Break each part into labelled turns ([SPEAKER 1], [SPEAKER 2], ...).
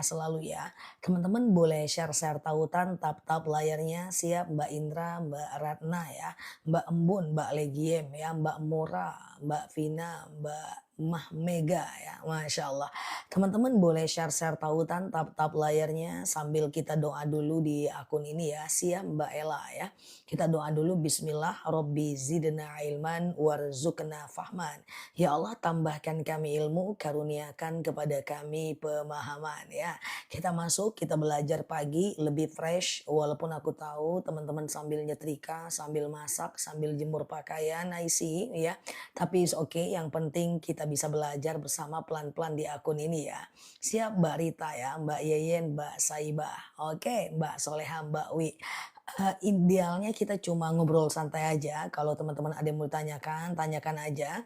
[SPEAKER 1] sehat selalu ya. Teman-teman boleh share-share tautan, tap-tap layarnya. Siap Mbak Indra, Mbak Ratna ya, Mbak Embun, Mbak Legiem ya, Mbak Mora, Mbak Vina, Mbak Mah Mega ya, Masya Allah. Teman-teman boleh share-share tautan, tap-tap layarnya sambil kita doa dulu di akun ini ya. Siap Mbak Ella ya. Kita doa dulu Bismillah, Robbi zidna ilman warzuqna fahman. Ya Allah tambahkan kami ilmu, karuniakan kepada kami pemahaman ya. Kita masuk, kita belajar pagi lebih fresh walaupun aku tahu teman-teman sambil nyetrika, sambil masak, sambil jemur pakaian, I see ya. Tapi it's okay, yang penting kita bisa belajar bersama pelan-pelan di akun ini ya. Siap Mbak Rita ya, Mbak Yeyen, Mbak Saibah. Oke, Mbak Soleha, Mbak Wi. Idealnya kita cuma ngobrol santai aja. Kalau teman-teman ada yang mau tanyakan, tanyakan aja.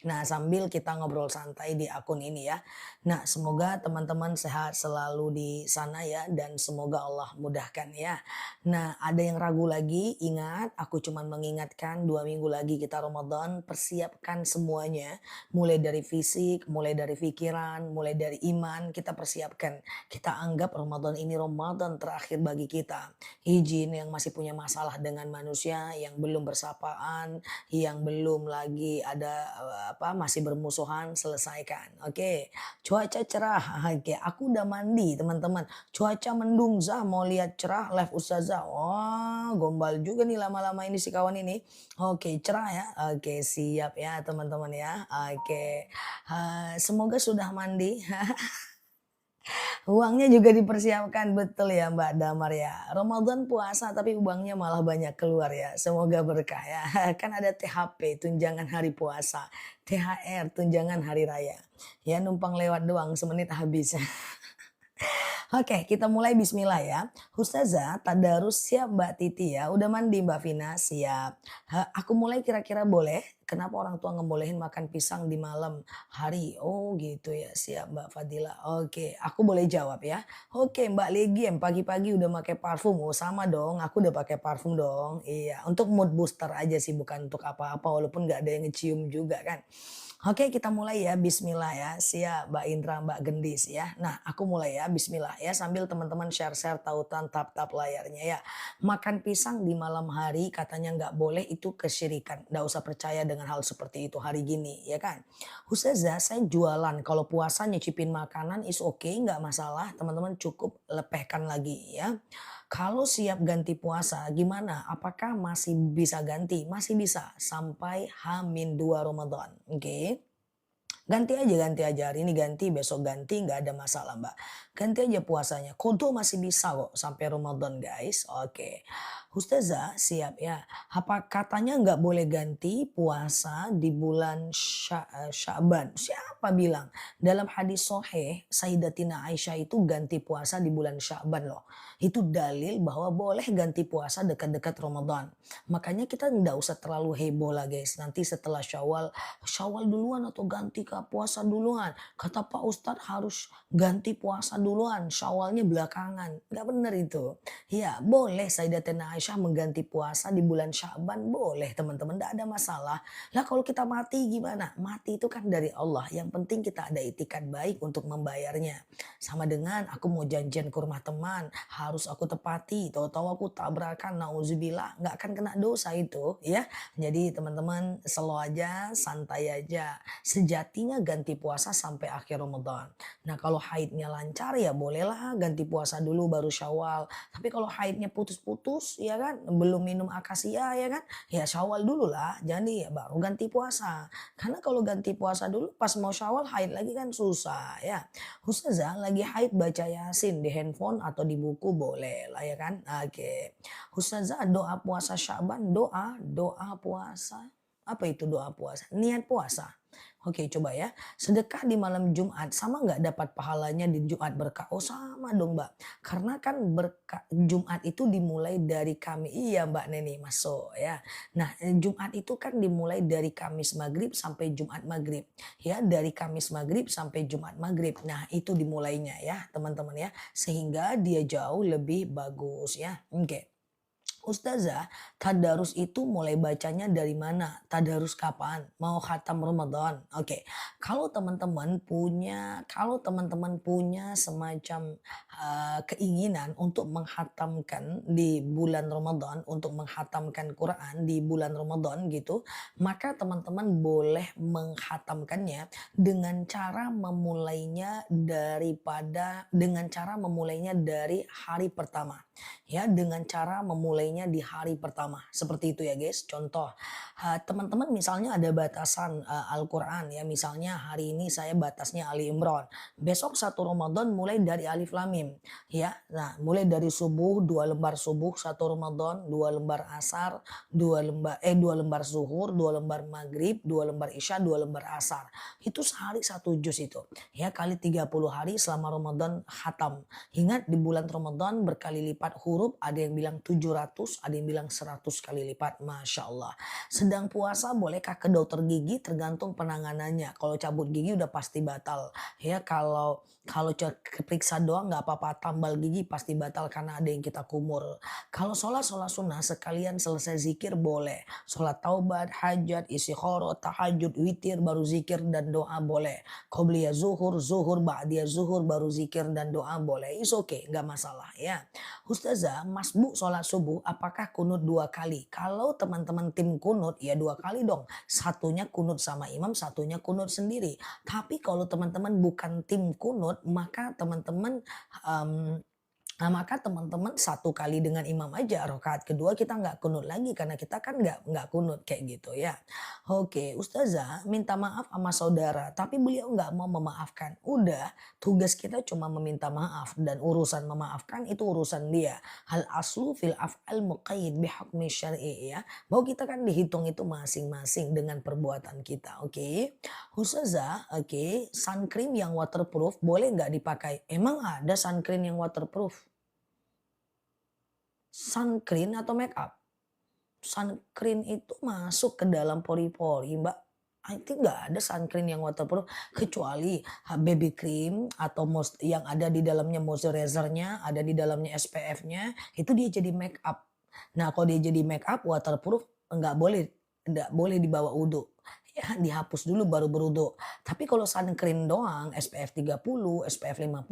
[SPEAKER 1] Nah, sambil kita ngobrol santai di akun ini ya. Nah, semoga teman-teman sehat selalu di sana ya dan semoga Allah mudahkan ya. Nah, ada yang ragu lagi, ingat aku cuman mengingatkan 2 minggu lagi kita Ramadan, persiapkan semuanya. Mulai dari fisik, mulai dari pikiran, mulai dari iman, kita persiapkan. Kita anggap Ramadan ini Ramadan terakhir bagi kita. Izin yang masih punya masalah dengan manusia, yang belum bersapaan, yang belum lagi ada masih bermusuhan, selesaikan. Oke. Cuaca cerah. Oke, aku udah mandi, teman-teman. Cuaca mendung, Zah mau lihat cerah live Ustazah. Wah, gombal juga nih lama-lama ini si kawan ini. Oke, cerah ya. Oke, siap ya teman-teman ya. Oke. Semoga sudah mandi. Uangnya juga dipersiapkan, betul ya Mbak Damar ya. Ramadan puasa tapi uangnya malah banyak keluar ya. Semoga berkah ya. Kan ada THP, tunjangan hari puasa. THR, tunjangan hari raya. Ya numpang lewat doang, semenit habis. Oke, kita mulai bismillah ya. Ustazah, tadarus siap Mbak Titi ya. Udah mandi Mbak Vina, siap. Aku mulai kira-kira boleh? Kenapa orang tua ngebolehin makan pisang di malam hari? Oh gitu ya, siap Mbak Fadila. Oke, aku boleh jawab ya. Oke Mbak Legiem, pagi-pagi udah pakai parfum. Oh sama dong, aku udah pakai parfum dong. Iya, untuk mood booster aja sih, bukan untuk apa-apa. Walaupun nggak ada yang ngecium juga kan. Oke kita mulai ya, bismillah ya. Siap Mbak Indra, Mbak Gendis ya. Nah aku mulai ya, bismillah ya. Sambil teman-teman share-share tautan tap-tap layarnya ya. Makan pisang di malam hari katanya nggak boleh, itu kesyirikan. Nggak usah percaya dengan hal seperti itu hari gini ya kan. Ustazah saya jualan, kalau puasa nyicipin makanan is oke, nggak masalah. Teman-teman cukup lepehkan lagi ya. Kalau siap ganti puasa gimana? Apakah masih bisa ganti? Masih bisa sampai H-2 Ramadan. Oke. Ganti aja, hari ini ganti, besok ganti, nggak ada masalah Mbak. Ganti aja puasanya, kodok masih bisa kok sampai Ramadan guys, oke. Ustazah siap ya, apa katanya nggak boleh ganti puasa di bulan Sya'ban, siapa bilang? Dalam hadis sahih, Sayyidatina Aisyah itu ganti puasa di bulan Sya'ban loh. Itu dalil bahwa boleh ganti puasa dekat-dekat Ramadan. Makanya kita nggak usah terlalu heboh lah guys, nanti setelah Syawal, Syawal duluan atau ganti ke puasa duluan. Kata Pak Ustadz harus ganti puasa duluan, Syawalnya belakangan. Nggak bener itu. Ya boleh Sayyidatina Aisyah mengganti puasa di bulan Sya'ban, boleh teman-teman, nggak ada masalah. Lah kalau kita mati gimana? Mati itu kan dari Allah. Yang penting kita ada itikat baik untuk membayarnya. Sama dengan aku mau janjian ke rumah teman, harus aku tepati. Tahu-tahu aku tabrakan, nauzubillah, nggak akan kena dosa itu ya. Jadi teman-teman slow aja, santai aja. Sejatinya ganti puasa sampai akhir Ramadan. Nah kalau haidnya lancar ya bolehlah ganti puasa dulu baru Syawal. Tapi kalau haidnya putus-putus ya kan, belum minum akasia ya kan, ya Syawal dulu lah. Jadi ya baru ganti puasa. Karena kalau ganti puasa dulu pas mau Syawal haid lagi kan susah ya. Ustazah lagi haid baca Yasin di handphone atau di buku boleh lah ya kan. Oke. Ustazah doa puasa Sya'ban, doa puasa. Apa itu doa puasa? Niat puasa. Oke coba ya, sedekah di malam Jumat sama nggak dapat pahalanya di Jumat berkah? Oh sama dong Mbak, karena kan berkah Jumat itu dimulai dari kami, iya Mbak Neni masuk ya. Nah Jumat itu kan dimulai dari Kamis Maghrib sampai Jumat Maghrib. Ya dari Kamis Maghrib sampai Jumat Maghrib. Nah itu dimulainya ya teman-teman ya, sehingga dia jauh lebih bagus ya. Oke. Ustazah, tadarus itu mulai bacanya dari mana? Tadarus kapan? Mau khatam Ramadan? Oke. Kalau teman-teman punya semacam keinginan untuk menghatamkan di bulan Ramadan, untuk menghatamkan Quran di bulan Ramadan gitu, maka teman-teman boleh menghatamkannya dengan cara memulainya dari hari pertama. Ya, dengan cara memulainya di hari pertama. Seperti itu ya, guys. Contoh, teman-teman misalnya ada batasan Al-Qur'an ya, misalnya hari ini saya batasnya Ali Imran. Besok satu Ramadan mulai dari Alif Lam Mim ya. Nah, mulai dari subuh 2 lembar subuh satu Ramadan, 2 lembar asar, 2 lembar zuhur, 2 lembar maghrib, 2 lembar isya, 2 lembar asar. Itu sehari satu juz itu. Ya, kali 30 hari selama Ramadan khatam. Ingat di bulan Ramadan berkali lipat huruf, ada yang bilang 700, ada yang bilang 100 kali lipat. Masya Allah. Sedang puasa bolehkah ke dokter gigi? Tergantung penanganannya. Kalau cabut gigi udah pasti batal. Ya, kalau kalau keperiksa doang nggak apa-apa, tambal gigi pasti batal karena ada yang kita kumur. Kalau sholat sunnah sekalian selesai zikir boleh. Sholat taubat, hajat, istikharah, tahajud, witir, baru zikir dan doa boleh. Qobliyah zuhur, zuhur, ba'diyah zuhur, baru zikir dan doa boleh. It's okay, nggak masalah ya. Ustazah, masbuk sholat subuh, apakah kunut 2 kali? Kalau teman-teman tim kunut, ya 2 kali dong. Satunya kunut sama imam, satunya kunut sendiri. Tapi kalau teman-teman bukan tim kunut, maka teman-teman 1 kali dengan imam aja, rakaat kedua kita nggak kunut lagi karena kita kan nggak kunut kayak gitu ya. Oke, Ustazah minta maaf sama saudara, tapi beliau nggak mau memaafkan. Udah, tugas kita cuma meminta maaf dan urusan memaafkan itu urusan dia. Hal aslu fil af'al muqayyid bihukmi syar'i ya. Bahwa kita kan dihitung itu masing-masing dengan perbuatan kita, oke. Ustazah, oke, sun cream yang waterproof boleh nggak dipakai? Emang ada sun cream yang waterproof? Sun cream atau make up? Sun cream itu masuk ke dalam pori-pori, Mbak. I think nggak ada sun cream yang waterproof kecuali baby cream atau yang ada di dalamnya moisturizer-nya, ada di dalamnya SPF-nya, itu dia jadi make up. Nah, kalau dia jadi make up waterproof nggak boleh dibawa wudhu. Ya, dihapus dulu baru berwudhu. Tapi kalau sun cream doang SPF 30, SPF 50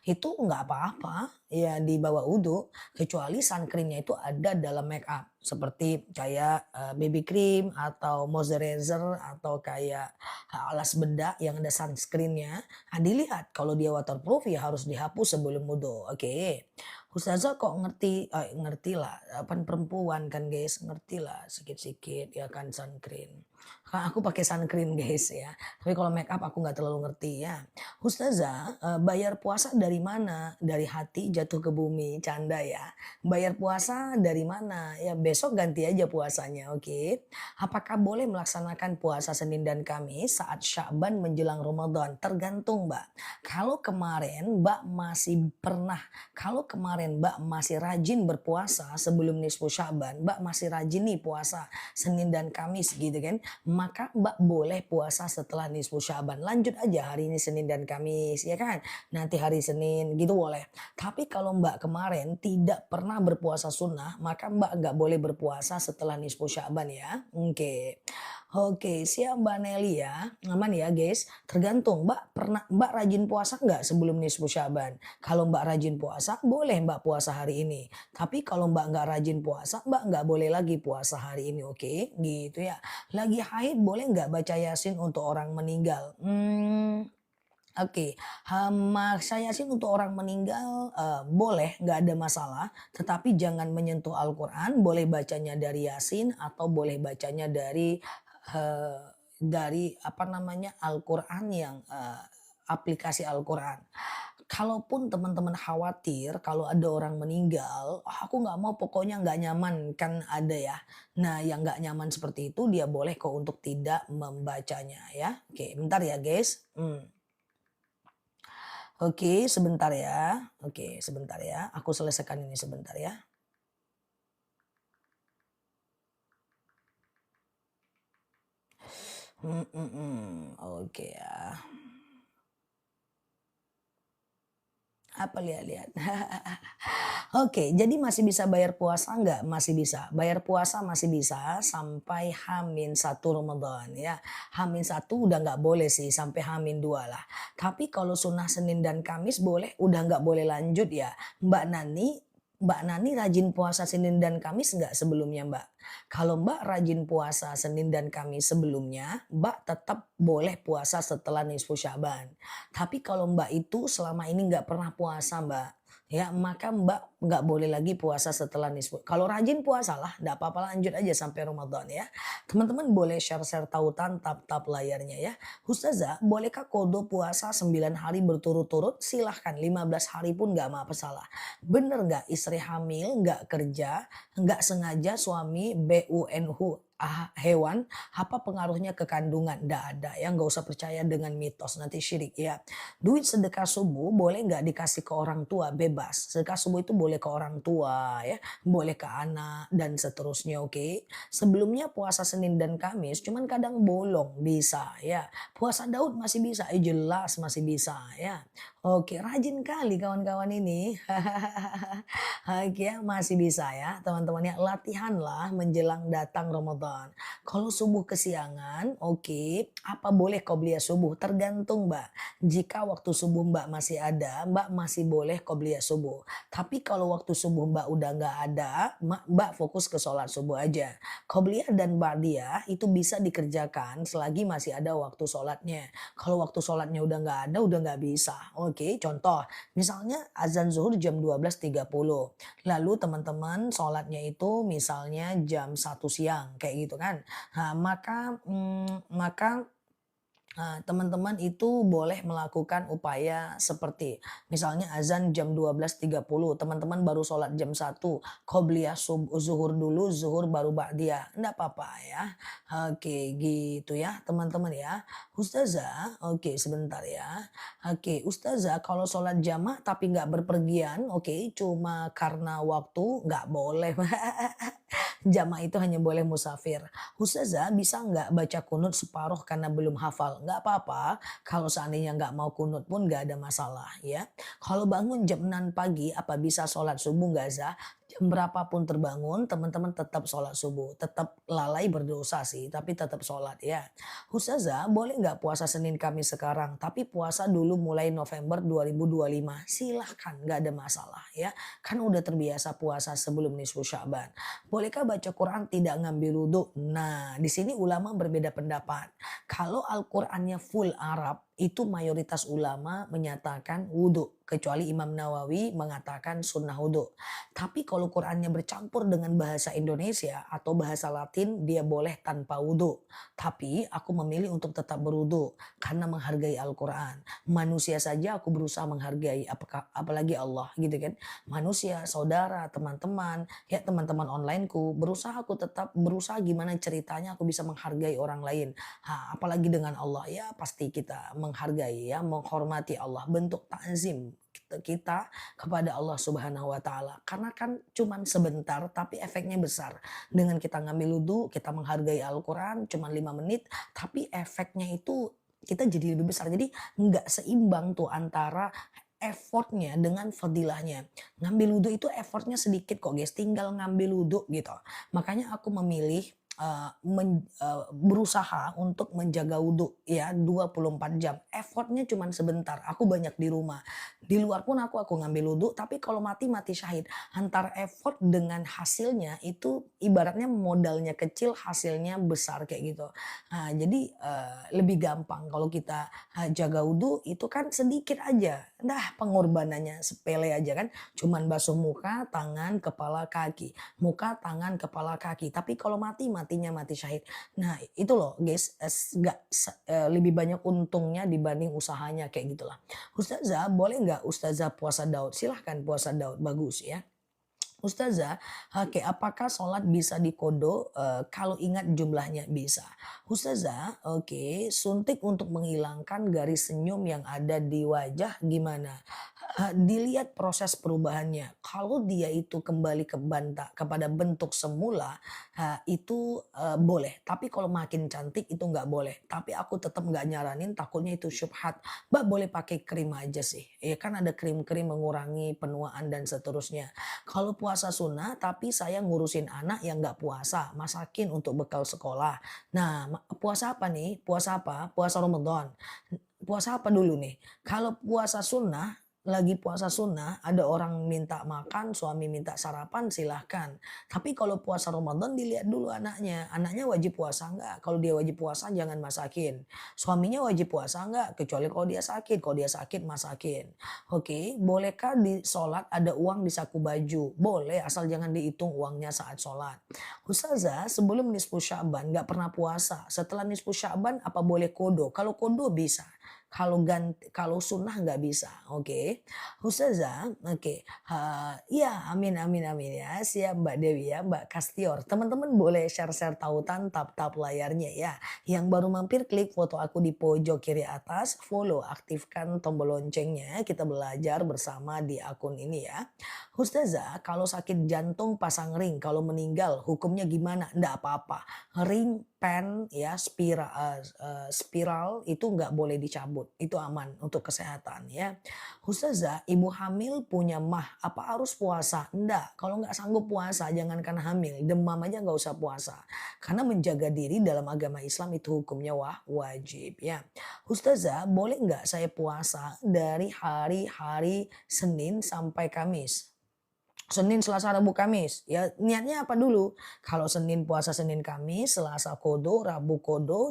[SPEAKER 1] itu nggak apa-apa ya dibawa wudhu kecuali sun cream-nya itu ada dalam make up seperti kayak baby cream atau moisturizer atau kayak alas bedak yang ada sunscreen-nya. Nah, dilihat kalau dia waterproof ya harus dihapus sebelum wudhu. Oke. Ustazah kok ngerti lah, kan perempuan kan guys, ngerti lah sikit-sikit ya kan sun cream. Aku pakai sun cream guys ya, tapi kalau make up aku nggak terlalu ngerti ya. Ustazah, bayar puasa dari mana? Dari hati jatuh ke bumi, canda ya. Bayar puasa dari mana? Ya besok ganti aja puasanya, oke. Apakah boleh melaksanakan puasa Senin dan Kamis saat Sya'ban menjelang Ramadan? Tergantung Mbak. Kalau kemarin Mbak masih pernah kalau kemarin Mbak masih rajin berpuasa sebelum nisfu Sya'ban, Mbak masih rajin nih puasa Senin dan Kamis gitu kan, maka Mbak boleh puasa setelah nisfu Sya'ban. Lanjut aja hari ini Senin dan Kamis ya kan. Nanti hari Senin gitu boleh. Tapi kalau Mbak kemarin tidak pernah berpuasa sunnah, maka Mbak nggak boleh berpuasa setelah nisfu Sya'ban ya. Oke. Oke, siap Mbak Nelly ya. Aman ya guys. Tergantung Mbak rajin puasa nggak sebelum nisfu Sya'ban? Kalau Mbak rajin puasa, boleh Mbak puasa hari ini. Tapi kalau Mbak nggak rajin puasa, Mbak nggak boleh lagi puasa hari ini, oke? Gitu ya. Lagi haid boleh nggak baca Yasin untuk orang meninggal? Oke, maksa Yasin untuk orang meninggal boleh, nggak ada masalah. Tetapi jangan menyentuh Al-Quran, boleh bacanya dari Yasin atau boleh bacanya dari apa namanya Al-Quran yang aplikasi Al-Quran. Kalaupun teman-teman khawatir kalau ada orang meninggal, "Ah, aku nggak mau pokoknya nggak nyaman," kan ada ya. Nah yang nggak nyaman seperti itu dia boleh kok untuk tidak membacanya ya. Oke bentar ya guys. Oke sebentar ya. Oke sebentar ya. Aku selesaikan ini sebentar ya. Oke ya. Apa lihat-lihat. Oke, jadi masih bisa bayar puasa nggak? Masih bisa. Bayar puasa masih bisa sampai H-1 Ramadan ya. H-1 udah nggak boleh sih, sampai H-2 lah. Tapi kalau sunnah Senin dan Kamis boleh, udah nggak boleh lanjut ya. Mbak Nani rajin puasa Senin dan Kamis nggak sebelumnya Mbak? Kalau Mbak rajin puasa Senin dan Kamis sebelumnya, Mbak tetap boleh puasa setelah nisfu Sya'ban. Tapi kalau Mbak itu selama ini nggak pernah puasa Mbak, ya, maka Mbak nggak boleh lagi puasa setelah nisfu. Kalau rajin puasalah, nggak apa-apa lanjut aja sampai Ramadan ya. Teman-teman boleh share-share tautan tap-tap layarnya ya. Ustazah, bolehkah kodo puasa 9 hari berturut-turut? Silahkan, 15 hari pun nggak masalah. Bener nggak istri hamil, nggak kerja, nggak sengaja suami BUNH hewan, apa pengaruhnya ke kandungan? Nggak ada ya, nggak usah percaya dengan mitos, nanti syirik ya. Duit sedekah subuh boleh nggak dikasih ke orang tua? Bebas. Sedekah subuh itu boleh ke orang tua ya, boleh ke anak dan seterusnya, oke. Sebelumnya puasa Senin dan Kamis cuman kadang bolong bisa ya. Puasa Daud masih bisa, jelas masih bisa ya. Oke, rajin kali kawan-kawan ini. Oke ya, masih bisa ya teman-teman ya. Latihanlah menjelang datang Ramadan. Kalau subuh kesiangan, oke, apa boleh qobliyah subuh? Tergantung Mbak. Jika waktu subuh Mbak masih ada, Mbak masih boleh qobliyah subuh. Tapi kalau waktu subuh Mbak udah nggak ada, Mbak fokus ke sholat subuh aja. Qobliyah dan ba'diyah itu bisa dikerjakan selagi masih ada waktu sholatnya. Kalau waktu sholatnya udah nggak ada, udah nggak bisa. Oke, contoh, misalnya azan zuhur jam 12.30. Lalu teman-teman sholatnya itu misalnya jam 1 siang, kayak gitu kan. Nah, maka teman-teman itu boleh melakukan upaya seperti misalnya azan jam 12.30, teman-teman baru sholat jam 1, qobliyah zuhur dulu, zuhur baru ba'diyah, enggak apa-apa ya. Oke, gitu ya teman-teman ya. Ustazah, oke sebentar ya. Oke, Ustazah kalau sholat jamaah tapi nggak berpergian, oke, cuma karena waktu nggak boleh. Jamaah itu hanya boleh musafir. Ustazah bisa nggak baca kunut separuh karena belum hafal? Nggak apa-apa, kalau seandainya nggak mau kunut pun nggak ada masalah ya. Kalau bangun jam 6 pagi, apa bisa sholat subuh nggak Zah? Jam berapapun terbangun, teman-teman tetap sholat subuh. Tetap lalai berdosa sih, tapi tetap sholat ya. Ustazah, boleh nggak puasa Senin Kamis sekarang? Tapi puasa dulu mulai November 2025. Silahkan, nggak ada masalah ya. Kan udah terbiasa puasa sebelum nisfu Sya'ban. Bolehkah baca Quran tidak ngambil wudhu? Nah, di sini ulama berbeda pendapat. Kalau Al-Qur'annya full Arab, itu mayoritas ulama menyatakan wudhu. Kecuali Imam Nawawi mengatakan sunnah wudhu. Tapi kalau Qurannya bercampur dengan bahasa Indonesia atau bahasa Latin, dia boleh tanpa wudhu. Tapi aku memilih untuk tetap berwudhu karena menghargai Al-Quran. Manusia saja aku berusaha menghargai, apalagi Allah gitu kan. Manusia, saudara, teman-teman, ya teman-teman onlineku, aku tetap berusaha gimana ceritanya aku bisa menghargai orang lain. Apalagi dengan Allah, ya pasti kita menghargai ya, menghormati Allah, bentuk takzim kita kepada Allah Subhanahu wa taala. Karena kan cuman sebentar tapi efeknya besar. Dengan kita ngambil wudhu, kita menghargai Al-Quran cuman 5 menit, tapi efeknya itu kita jadi lebih besar. Jadi nggak seimbang tuh antara effortnya dengan fadilahnya. Ngambil wudhu itu effortnya sedikit kok guys, tinggal ngambil wudhu gitu. Makanya aku memilih berusaha untuk menjaga wudhu ya 24 jam. Effortnya cuman sebentar, aku banyak di rumah. Di luar pun aku ngambil wudhu, tapi kalau mati, mati syahid. Antara effort dengan hasilnya itu ibaratnya modalnya kecil, hasilnya besar kayak gitu. Jadi lebih gampang kalau kita jaga wudhu itu kan sedikit aja. Nah pengorbanannya sepele aja kan. Cuman basuh muka, tangan, kepala, kaki. Muka, tangan, kepala, kaki. Tapi kalau matinya mati syahid. Nah itu loh guys, lebih banyak untungnya dibanding usahanya kayak gitulah. Ustazah boleh nggak Ustazah puasa Daud? Silahkan puasa Daud, bagus ya. Ustazah, oke, apakah sholat bisa dikodo kalau ingat jumlahnya? Bisa. Ustazah, oke, suntik untuk menghilangkan garis senyum yang ada di wajah gimana? Dilihat proses perubahannya. Kalau dia itu kembali kepada bentuk semula, itu, boleh. Tapi kalau makin cantik itu nggak boleh. Tapi aku tetap nggak nyaranin, takutnya itu syubhat. Mbak boleh pakai krim aja sih, ya kan ada krim-krim mengurangi penuaan dan seterusnya. Kalau puasa sunnah, tapi saya ngurusin anak yang nggak puasa, masakin untuk bekal sekolah. Nah, puasa apa nih? Puasa apa? Puasa Ramadan. Puasa apa dulu nih? Kalau puasa sunnah, lagi puasa sunnah, ada orang minta makan, suami minta sarapan, silahkan. Tapi kalau puasa Ramadan dilihat dulu anaknya. Anaknya wajib puasa enggak? Kalau dia wajib puasa jangan masakin. Suaminya wajib puasa enggak? Kecuali kalau dia sakit. Kalau dia sakit masakin. Oke, bolehkah di sholat ada uang di saku baju? Boleh, asal jangan dihitung uangnya saat sholat. Ustazah, sebelum nisfu Sya'ban nggak pernah puasa. Setelah nisfu Sya'ban apa boleh kodo? Kalau kodo bisa. Kalau sunnah nggak bisa, oke. Ustazah, oke, iya, amin amin amin ya, siap Mbak Dewi ya, Mbak Kastior. Teman-teman boleh share-share tautan, tap-tap layarnya ya. Yang baru mampir klik foto aku di pojok kiri atas, follow, aktifkan tombol loncengnya, kita belajar bersama di akun ini ya. Ustazah, kalau sakit jantung pasang ring, kalau meninggal hukumnya gimana? Nggak apa-apa. Ring, pen, ya spiral itu nggak boleh dicabut, itu aman untuk kesehatan ya. Ustazah, ibu hamil punya mah, apa harus puasa? Enggak, kalau nggak sanggup puasa jangankan hamil, demam aja nggak usah puasa. Karena menjaga diri dalam agama Islam itu hukumnya wajib ya. Ustazah, boleh nggak saya puasa dari hari-hari Senin sampai Kamis? Senin, Selasa, Rabu, Kamis. Ya niatnya apa dulu? Kalau Senin puasa Senin, Kamis, Selasa kodo, Rabu kodo,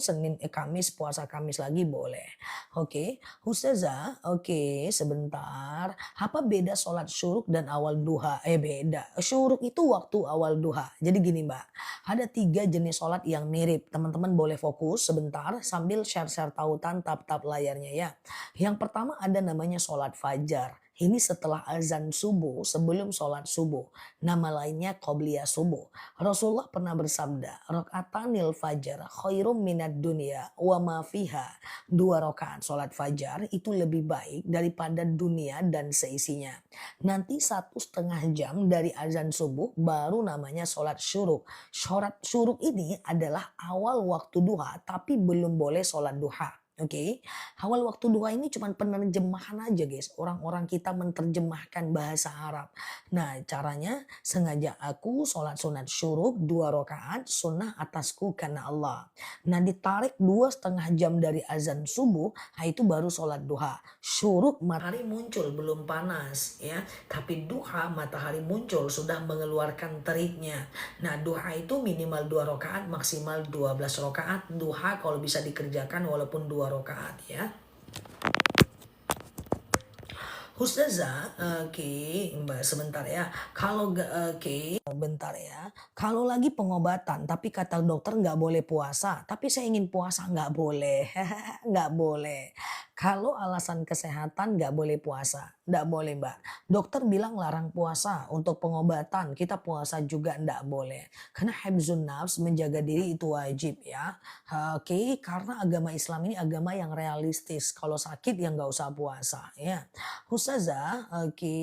[SPEAKER 1] Kamis puasa Kamis lagi boleh. Oke, Ustazah, oke sebentar. Apa beda sholat syuruk dan awal duha? Beda. Syuruk itu waktu awal duha. Jadi gini Mbak, ada 3 jenis sholat yang mirip. Teman-teman boleh fokus sebentar sambil share-share tautan tap-tap layarnya ya. Yang pertama ada namanya sholat fajar. Ini setelah azan subuh, sebelum sholat subuh. Nama lainnya qobliyah subuh. Rasulullah pernah bersabda, "Rakaatanil fajar khairum minad dunya wa ma fiha." 2 rakaat sholat fajar itu lebih baik daripada dunia dan seisinya. Nanti 1,5 jam dari azan subuh baru namanya sholat syuruk. Sholat syuruk ini adalah awal waktu duha tapi belum boleh sholat duha. Oke, awal waktu duha ini cuma penerjemahan aja guys. Orang-orang kita menerjemahkan bahasa Arab. Nah caranya sengaja aku sholat sunat syuruk 2 rakaat sunnah atasku karena Allah. Nah ditarik 2,5 jam dari azan subuh, nah itu baru sholat duha. Syuruk matahari muncul belum panas ya, tapi duha matahari muncul sudah mengeluarkan teriknya. Nah duha itu minimal 2 rakaat, maksimal 12 rakaat. Duha kalau bisa dikerjakan walaupun 2 rakaat ya. Ustazah, oke, Mbak sebentar ya. Kalau oke, bentar ya. Kalau lagi pengobatan tapi kata dokter nggak boleh puasa, tapi saya ingin puasa nggak boleh, nggak boleh. Kalau alasan kesehatan nggak boleh puasa, nggak boleh Mbak. Dokter bilang larang puasa untuk pengobatan, kita puasa juga nggak boleh. Karena hifzun nafs menjaga diri itu wajib ya. Oke, karena agama Islam ini agama yang realistis. Kalau sakit ya nggak usah puasa ya. Ustazah, oke,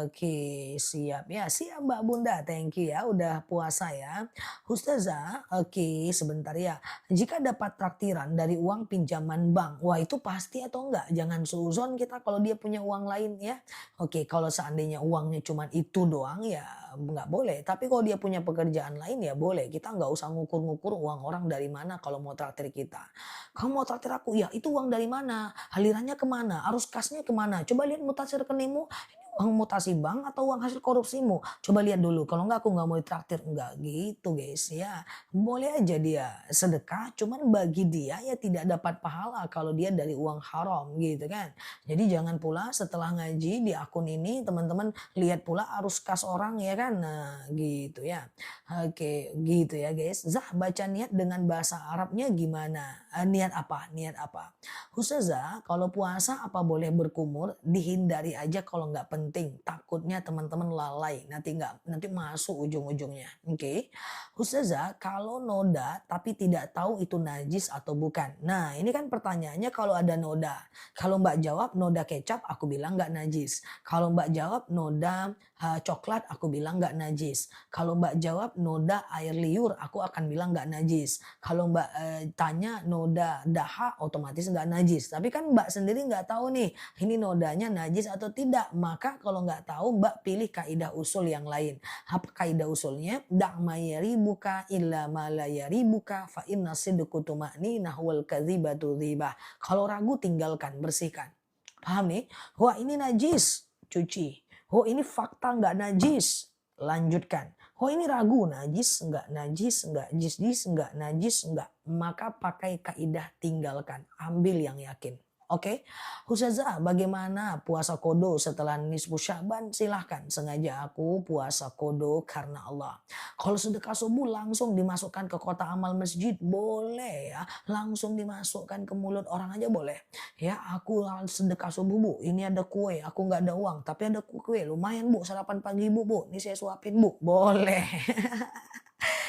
[SPEAKER 1] oke, siap ya, siap Mbak Bunda, thank you ya, udah puasa ya. Ustazah, oke, sebentar ya. Jika dapat traktiran dari uang pinjaman bank, wah itu pasti atau enggak? Jangan suuzon kita kalau dia punya uang lain ya. Oke, kalau seandainya uangnya cuma itu doang ya nggak boleh. Tapi kalau dia punya pekerjaan lain ya boleh. Kita nggak usah ngukur-ngukur uang orang dari mana kalau mau traktir kita. Kamu mau traktir aku? Ya itu uang dari mana? Alirannya kemana? Arus kasnya kemana? Coba lihat mutasi rekeningmu. Ini uang mutasi bank atau uang hasil korupsimu? Coba lihat dulu. Kalau enggak aku nggak mau ditraktir. Enggak gitu guys ya. Boleh aja dia sedekah. Cuman bagi dia ya tidak dapat pahala kalau dia dari uang haram gitu kan. Jadi jangan pula setelah ngaji di akun ini teman-teman lihat pula arus kas orang ya kan. Nah gitu ya. Oke, gitu ya guys. Zah baca niat dengan bahasa Arabnya gimana? Niat apa? Niat apa? Ustazah, kalau puasa apa boleh berkumur? Dihindari aja kalau nggak penting. penting. Takutnya teman-teman lalai, nanti masuk ujung-ujungnya. Oke. Ustazah, kalau noda tapi tidak tahu itu najis atau bukan. Nah, ini kan pertanyaannya kalau ada noda. Kalau Mbak jawab noda kecap, aku bilang nggak najis. Kalau Mbak jawab noda coklat, aku bilang nggak najis. Kalau Mbak jawab noda air liur, aku akan bilang nggak najis. Kalau Mbak tanya noda daha, otomatis nggak najis. Tapi kan Mbak sendiri nggak tahu nih, ini nodanya najis atau tidak. Maka kalau nggak tahu, Mbak pilih kaidah usul yang lain. Apa kaidah usulnya? Da' ma yaribuka illa ma la yaribuka fa inna sidqu tuma'ninah wal kadzibatu dzibah. Kalau ragu tinggalkan, bersihkan. Paham nih? Wah ini najis, cuci. Oh ini fakta nggak najis, lanjutkan. Oh ini ragu, najis enggak, najis enggak, jis enggak, najis enggak. Maka pakai kaidah tinggalkan, ambil yang yakin. Oke, Ustazah bagaimana puasa kodo setelah nisfu Sya'ban? Silahkan, sengaja aku puasa kodo karena Allah. Kalau sedekah subuh langsung dimasukkan ke kotak amal masjid, boleh ya. Langsung dimasukkan ke mulut orang aja boleh. Ya aku sedekah subuh bu, ini ada kue, aku nggak ada uang. Tapi ada kue, lumayan bu, sarapan pagi bu, ini saya suapin bu. Boleh.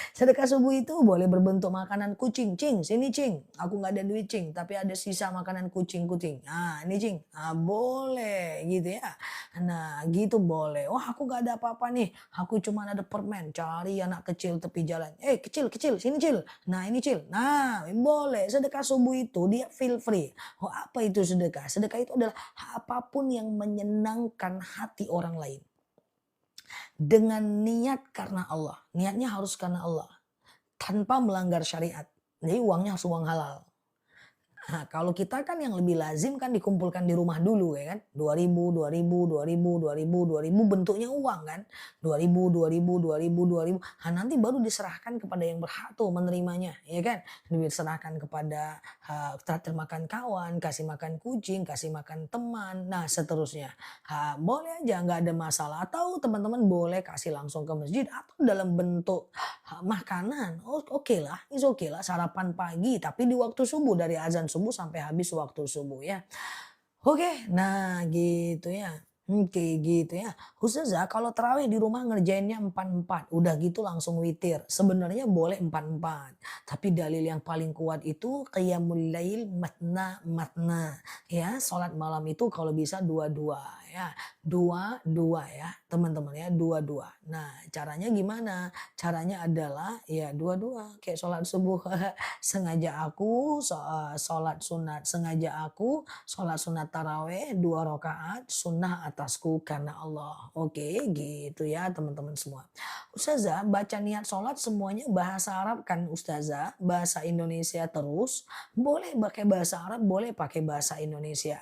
[SPEAKER 1] Sedekah subuh itu boleh berbentuk makanan kucing, cing, sini cing. Aku nggak ada duit cing, tapi ada sisa makanan kucing. Nah ini cing, nah, boleh gitu ya. Nah gitu boleh. Wah aku nggak ada apa-apa nih, aku cuma ada permen. Cari anak kecil tepi jalan. Kecil, sini cil. Nah ini cil. Nah boleh. Sedekah subuh itu dia feel free. Oh apa itu sedekah? Sedekah itu adalah apapun yang menyenangkan hati orang lain dengan niat karena Allah. Niatnya harus karena Allah. Tanpa melanggar syariat. Jadi uangnya harus uang halal. Nah, kalau kita kan yang lebih lazim kan dikumpulkan di rumah dulu ya kan. 2.000, 2.000, 2.000, 2.000, 2.000 bentuknya uang kan. 2.000, 2.000, 2.000, 2.000. Nah, nanti baru diserahkan kepada yang berhak tuh menerimanya ya kan. Diserahkan kepada traktir makan kawan, kasih makan kucing, kasih makan teman. Nah seterusnya. Boleh aja nggak ada masalah. Atau teman-teman boleh kasih langsung ke masjid atau dalam bentuk makanan. Oke lah, oke lah sarapan pagi tapi di waktu subuh dari azan subuh sampai habis waktu subuh ya. Oke, nah gitu ya. Oke gitu ya. Ustazah kalau tarawih di rumah ngerjainnya 4-4. Udah gitu langsung witir. Sebenarnya boleh 4-4. Tapi dalil yang paling kuat itu qiyamul lail matna. Ya, sholat malam itu kalau bisa dua-dua ya. Dua-dua ya teman-teman ya. Dua-dua. Nah caranya gimana? Caranya adalah ya dua-dua. Kayak sholat subuh. Sengaja aku sholat sunat. Sengaja aku sholat sunat taraweh 2 rakaat sunnah atasku karena Allah. Oke gitu ya teman-teman semua. Ustazah baca niat sholat semuanya bahasa Arab kan Ustazah. Bahasa Indonesia terus. Boleh pakai bahasa Arab, boleh pakai bahasa Indonesia.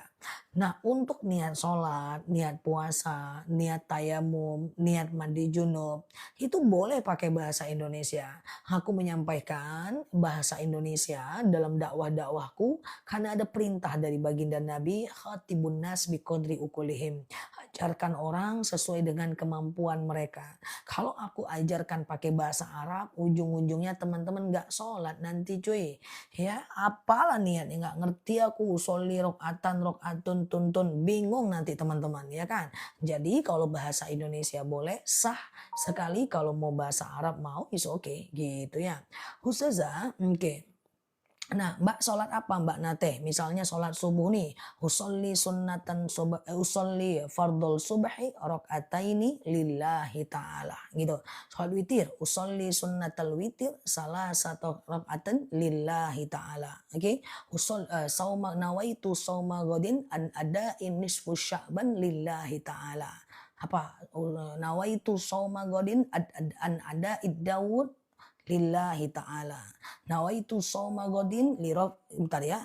[SPEAKER 1] Nah untuk niat sholat, niat puasa, niat tayamum, niat mandi junub. Itu boleh pakai bahasa Indonesia. Aku menyampaikan bahasa Indonesia dalam dakwah-dakwahku karena ada perintah dari baginda Nabi khatibun nas biqadri ukulihim. Ajarkan orang sesuai dengan kemampuan mereka. Kalau aku ajarkan pakai bahasa Arab, ujung-ujungnya teman-teman nggak sholat nanti cuy. Ya, apalah niatnya nggak ngerti aku sholli rokaatun tuntun bingung nanti teman-teman ya kan. Jadi kalau bahasa Indonesia boleh sah sekali kalau mau bahasa Arab mau is oke gitu ya. Ustazah, oke. Nah, Mbak sholat apa Mbak Nate? Misalnya sholat subuh nih, usolli fardol subhi rakaataini lillahi ta'ala gitu. Sholat witir, usolli sunnatal witir salah satu rakaatan lillahi ta'ala. Oke, sauma nawaitu sauma godin an ada nisfu sya'ban lillahi ta'ala. Apa? Nawaitu sauma godin an ada id-Daud lillahi ta'ala. Nawaitu soma godin lirob. Bentar ya.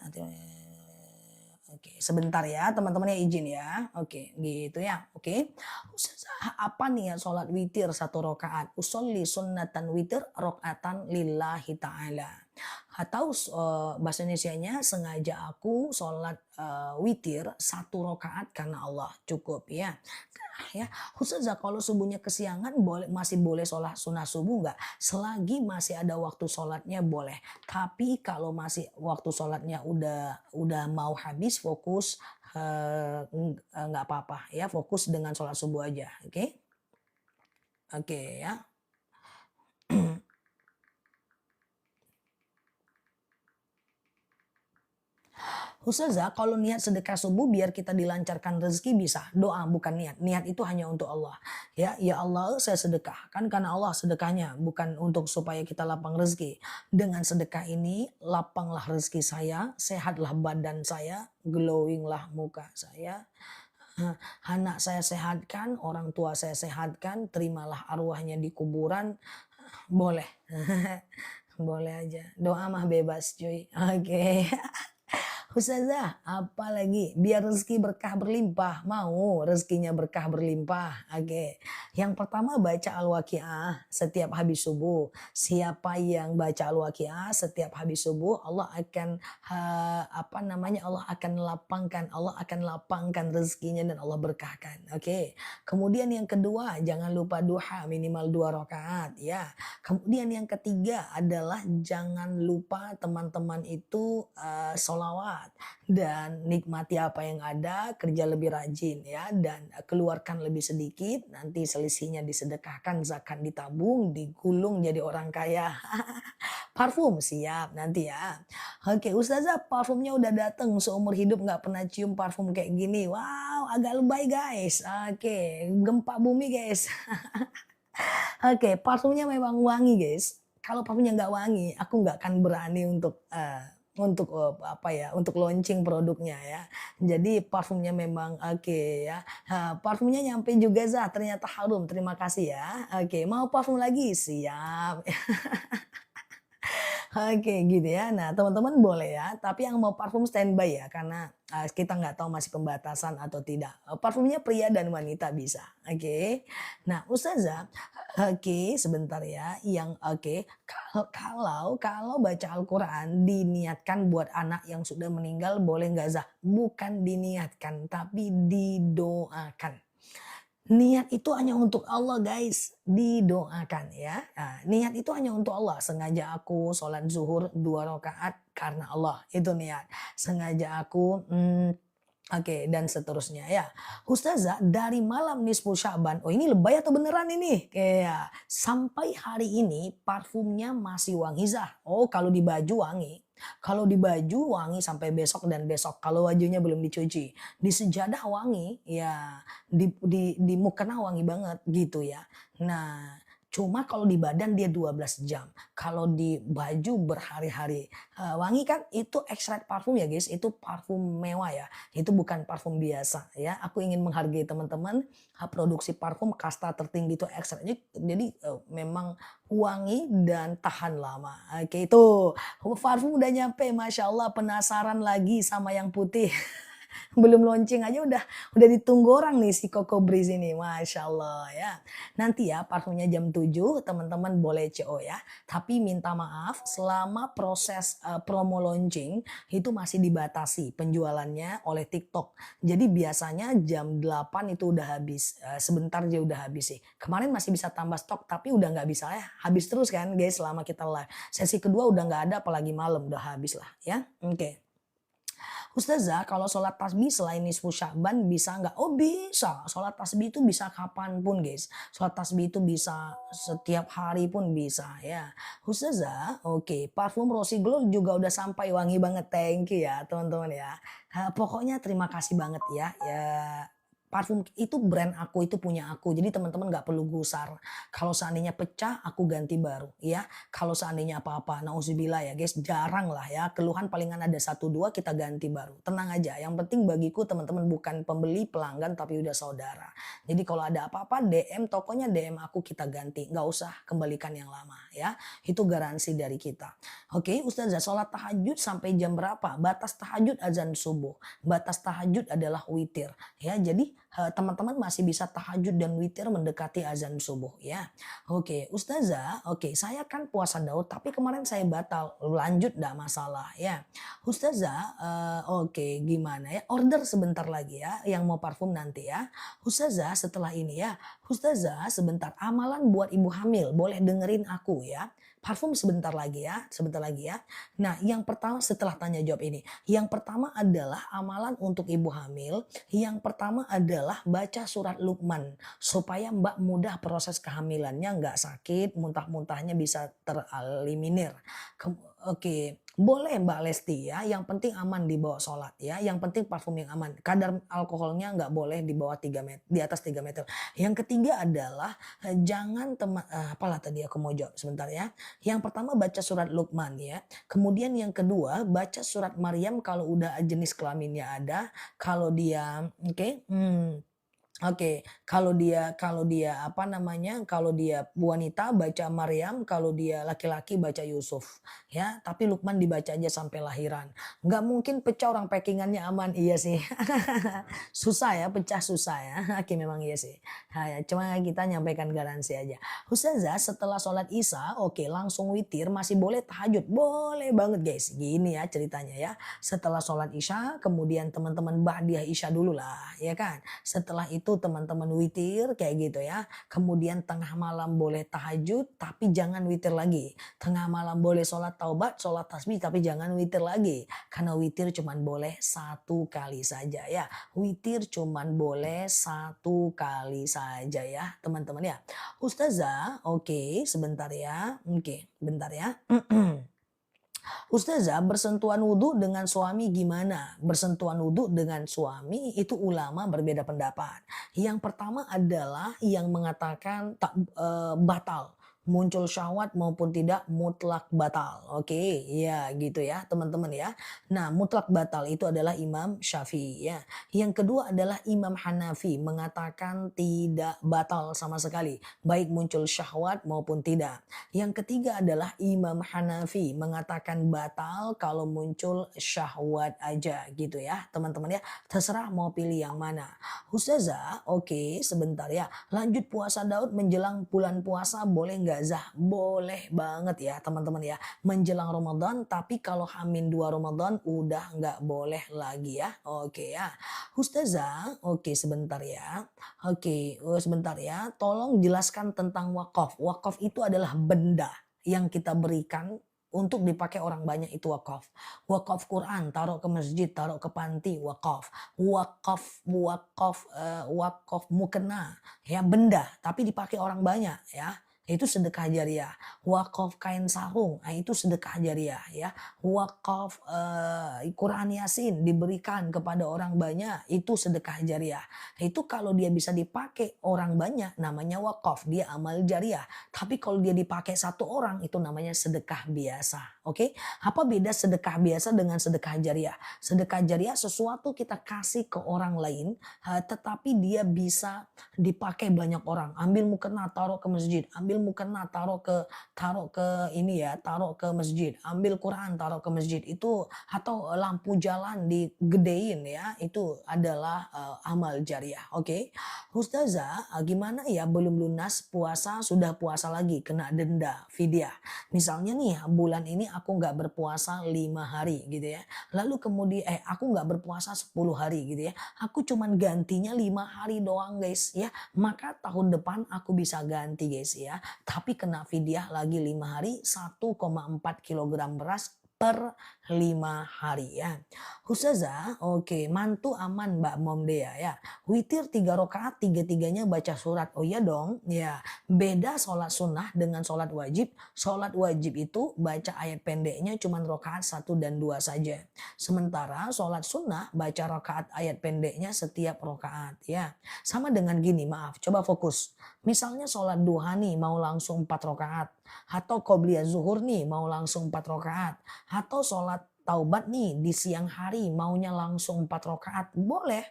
[SPEAKER 1] Oke, sebentar ya teman-teman ya izin ya. Oke, gitu ya. Oke. Ustazah, apa nih ya sholat witir 1 rakaat? Usolli sunnatan witir rakaatan lillahi ta'ala. Atau bahasa Indonesianya sengaja aku sholat witir 1 rakaat karena Allah. Cukup ya. Ya, Ustazah kalau subuhnya kesiangan masih boleh sholat sunnah subuh nggak? Selagi masih ada waktu sholatnya boleh. Tapi kalau masih waktu sholatnya udah mau habis fokus nggak apa-apa ya, fokus dengan sholat subuh aja, oke? Oke ya. Ustazah, kalau niat sedekah subuh biar kita dilancarkan rezeki bisa. Doa bukan niat. Niat itu hanya untuk Allah. Ya Allah, saya sedekah. Kan karena Allah sedekahnya, bukan untuk supaya kita lapang rezeki. Dengan sedekah ini, lapanglah rezeki saya, sehatlah badan saya, glowinglah muka saya. eh, Anak saya sehatkan, orang tua saya sehatkan, terimalah arwahnya di kuburan. Boleh. Boleh aja. Doa mah bebas cuy. Oke. Ustazah, apa lagi? Biar rezeki berkah berlimpah. Mau rezekinya berkah berlimpah. Oke. Yang pertama baca Al-Waqiah setiap habis subuh. Siapa yang baca Al-Waqiah setiap habis subuh, Allah akan apa namanya? Allah akan lapangkan rezekinya dan Allah berkahkan. Oke. Kemudian yang kedua, jangan lupa duha minimal 2 rakaat ya. Kemudian yang ketiga adalah jangan lupa teman-teman itu sholawat dan nikmati apa yang ada, kerja lebih rajin ya dan keluarkan lebih sedikit, nanti selisihnya disedekahkan, zakat ditabung, digulung jadi orang kaya. Parfum siap nanti ya. Oke, Ustazah parfumnya udah dateng seumur hidup nggak pernah cium parfum kayak gini. Wow, agak lebay guys. Oke, gempa bumi guys. Oke, parfumnya memang wangi, guys. Kalau parfumnya nggak wangi, aku nggak akan berani apa ya, untuk launching produknya ya. Jadi parfumnya memang oke ya. Parfumnya nyampe juga Zah, ternyata harum. Terima kasih ya. Oke, mau parfum lagi? Siap. Oke gitu ya. Nah teman-teman boleh ya, tapi yang mau parfum standby ya karena kita nggak tahu masih pembatasan atau tidak. Parfumnya pria dan wanita bisa. Oke. Nah Ustazah, oke sebentar ya. Yang oke, kalau baca Al-Quran diniatkan buat anak yang sudah meninggal boleh nggak Zah? Bukan diniatkan tapi didoakan. Niat itu hanya untuk Allah guys, didoakan ya. Nah, niat itu hanya untuk Allah. Sengaja aku sholat zuhur 2 rakaat karena Allah, itu niat. Sengaja aku oke dan seterusnya ya. Ustazah dari malam nisfu Sya'ban, oh ini lebay atau beneran ini? Kayak sampai hari ini parfumnya masih wangi Zah. Oh kalau di baju wangi. Kalau di baju wangi sampai besok dan besok kalau bajunya belum dicuci. Di sejadah wangi, ya di mukena wangi banget gitu ya. Nah, cuma kalau di badan dia 12 jam. Kalau di baju berhari-hari. Wangi kan itu ekstrak parfum ya guys, itu parfum mewah ya. Itu bukan parfum biasa ya. Aku ingin menghargai teman-teman, produksi parfum kasta tertinggi itu ekstrak. Jadi memang wangi dan tahan lama. Oke itu parfum udah nyampe, Masya Allah penasaran lagi sama yang putih. Belum launching aja udah ditunggu orang nih si Coco Breeze ini, Masya Allah ya. Nanti ya parfumnya jam 7 teman-teman boleh CO ya. Tapi minta maaf selama proses promo launching itu masih dibatasi penjualannya oleh TikTok. Jadi biasanya jam 8 itu udah habis, sebentar aja udah habis sih. Kemarin masih bisa tambah stok tapi udah nggak bisa ya, habis terus kan guys selama kita live. Sesi kedua udah nggak ada apalagi malam udah habis lah ya. Oke. Ustazah, kalau sholat tasbih selain nisfu Sya'ban bisa nggak? Oh bisa, sholat tasbih itu bisa kapanpun guys. Sholat tasbih itu bisa setiap hari pun bisa ya. Ustazah, oke, parfum Rosy Glow juga udah sampai wangi banget. Thank you ya teman-teman ya. Pokoknya terima kasih banget ya. Ya parfum itu brand aku, itu punya aku. Jadi teman-teman nggak perlu gusar. Kalau seandainya pecah, aku ganti baru ya. Kalau seandainya apa-apa, nauzubillah ya guys, jarang lah ya. Keluhan palingan ada 1 2 kita ganti baru. Tenang aja, yang penting bagiku teman-teman bukan pembeli pelanggan tapi udah saudara. Jadi kalau ada apa-apa DM tokonya DM aku kita ganti. Nggak usah kembalikan yang lama ya. Itu garansi dari kita. Oke Ustazah, sholat tahajud sampai jam berapa? Batas tahajud azan subuh. Batas tahajud adalah witir ya. Jadi teman-teman masih bisa tahajud dan witir mendekati azan subuh ya. Oke, Ustazah, oke saya kan puasa Daud tapi kemarin saya batal, lanjut enggak masalah ya. Ustazah, oke gimana ya, order sebentar lagi ya yang mau parfum nanti ya. Ustazah setelah ini ya, Ustazah sebentar amalan buat ibu hamil boleh dengerin aku ya. Parfum sebentar lagi ya, sebentar lagi ya. Nah, yang pertama setelah tanya jawab ini, yang pertama adalah amalan untuk ibu hamil, yang pertama adalah baca surat Luqman supaya Mbak mudah proses kehamilannya, nggak sakit, muntah-muntahnya bisa tereliminir. Oke, boleh Mbak Lesti ya, yang penting aman dibawa sholat ya, yang penting parfum yang aman. Kadar alkoholnya nggak boleh di bawah 3 meter, di atas 3 meter. Yang ketiga adalah jangan apalah tadi aku mau jawab sebentar ya. Yang pertama baca surat Luqman ya. Kemudian yang kedua baca surat Maryam kalau udah jenis kelaminnya ada, kalau dia oke, oke, kalau dia apa namanya, kalau dia wanita baca Maryam, kalau dia laki-laki baca Yusuf, ya. Tapi Lukman dibaca aja sampai lahiran. Nggak mungkin pecah orang packingannya aman, iya sih. Susah ya, pecah susah ya. Oke, memang iya sih. Ya, cuma kita nyampaikan garansi aja. Ustazah setelah sholat Isya, oke langsung witir, masih boleh tahajud? Boleh banget guys. Gini ya ceritanya ya. Setelah sholat Isya, kemudian teman-teman ba'diyah Isya dulu lah, ya kan. Setelah itu teman-teman witir kayak gitu ya. Kemudian tengah malam boleh tahajud tapi jangan witir lagi. Tengah malam boleh sholat taubat, sholat tasbih tapi jangan witir lagi. Karena witir cuman boleh satu kali saja ya. Witir cuman boleh satu kali saja ya teman-teman ya. Ustazah, oke sebentar ya. Oke, bentar ya. Ustazah, bersentuhan wudhu dengan suami gimana? Bersentuhan wudhu dengan suami itu ulama berbeda pendapat. Yang pertama adalah yang mengatakan tak batal. Muncul syahwat maupun tidak mutlak batal. Oke, ya gitu ya teman-teman ya. Nah mutlak batal itu adalah Imam Syafi'i ya. Yang kedua adalah Imam Hanafi mengatakan tidak batal sama sekali. Baik muncul syahwat maupun tidak. Yang ketiga adalah Imam Hanafi mengatakan batal kalau muncul syahwat aja gitu ya teman-teman ya. Terserah mau pilih yang mana. Ustazah, oke sebentar ya. Lanjut puasa Daud menjelang bulan puasa boleh nggak Zah? Boleh banget ya teman-teman ya. Menjelang Ramadan tapi kalau Hamin 2 Ramadan udah nggak boleh lagi ya. Oke ya. Ustazah, oke sebentar ya. Oke, sebentar ya. Tolong jelaskan tentang wakaf. Wakaf itu adalah benda yang kita berikan untuk dipakai orang banyak itu wakaf. Wakaf Quran, taruh ke masjid, taruh ke panti, wakaf. Wakaf mukena, ya benda, tapi dipakai orang banyak ya. Itu sedekah jariah. Wakaf kain sarung, nah itu sedekah jariah ya. Wakaf Quran Yasin diberikan kepada orang banyak, itu sedekah jariah. Itu kalau dia bisa dipakai orang banyak namanya wakaf, dia amal jariah. Tapi kalau dia dipakai satu orang itu namanya sedekah biasa. Oke? Apa beda sedekah biasa dengan sedekah jariah? Sedekah jariah sesuatu kita kasih ke orang lain tetapi dia bisa dipakai banyak orang. Ambil mukena taruh ke masjid, ambil mukena taruh ke masjid, ambil Quran taruh ke masjid itu atau lampu jalan digedein ya, itu adalah amal jariah. Oke. Ustazah, gimana ya belum lunas puasa sudah puasa lagi kena denda fidyah. Misalnya nih bulan ini aku nggak berpuasa 5 hari gitu ya. Lalu kemudian aku nggak berpuasa 10 hari gitu ya. Aku cuman gantinya 5 hari doang guys ya. Maka tahun depan aku bisa ganti guys ya. Tapi kena fidyah lagi 5 hari 1,4 kilogram beras per 5 hari ya. Ustazah, oke, mantu aman Mbak Momdea ya. Witir 3 rakaat, tiga-tiganya baca surat. Oh iya dong, ya. Beda sholat sunnah dengan sholat wajib. Sholat wajib itu baca ayat pendeknya cuma rakaat 1 dan 2 saja. Sementara sholat sunnah baca rakaat ayat pendeknya setiap rakaat ya. Sama dengan gini, maaf, coba fokus. Misalnya sholat duha nih mau langsung 4 rakaat. Atau qobliyah zuhur nih mau langsung 4 rakaat. Atau sholat taubat nih di siang hari maunya langsung 4 rakaat. Boleh.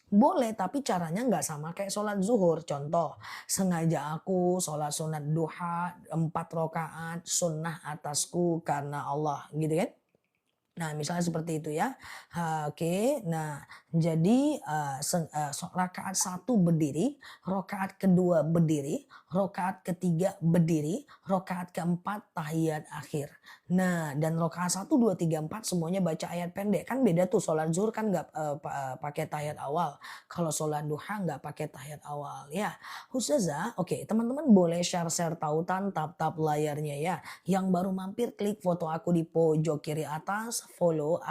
[SPEAKER 1] Boleh tapi caranya nggak sama kayak sholat zuhur. Contoh, sengaja aku sholat sunat duha 4 rakaat sunnah atasku karena Allah gitu kan. Nah, misalnya seperti itu ya. Oke. Nah, jadi, rakaat 1 berdiri, rakaat kedua berdiri, rakaat ketiga berdiri, rakaat keempat tahiyat akhir. Nah, dan rakaat 1, 2, 3, 4 semuanya baca ayat pendek. Kan beda tuh sholat zuhur kan nggak, pakai tahiyat awal. Kalau sholat duha nggak pakai tahiyat awal ya. Ustazah, oke, teman-teman boleh share-share tautan tap-tap layarnya ya. Yang baru mampir klik foto aku di pojok kiri atas, follow,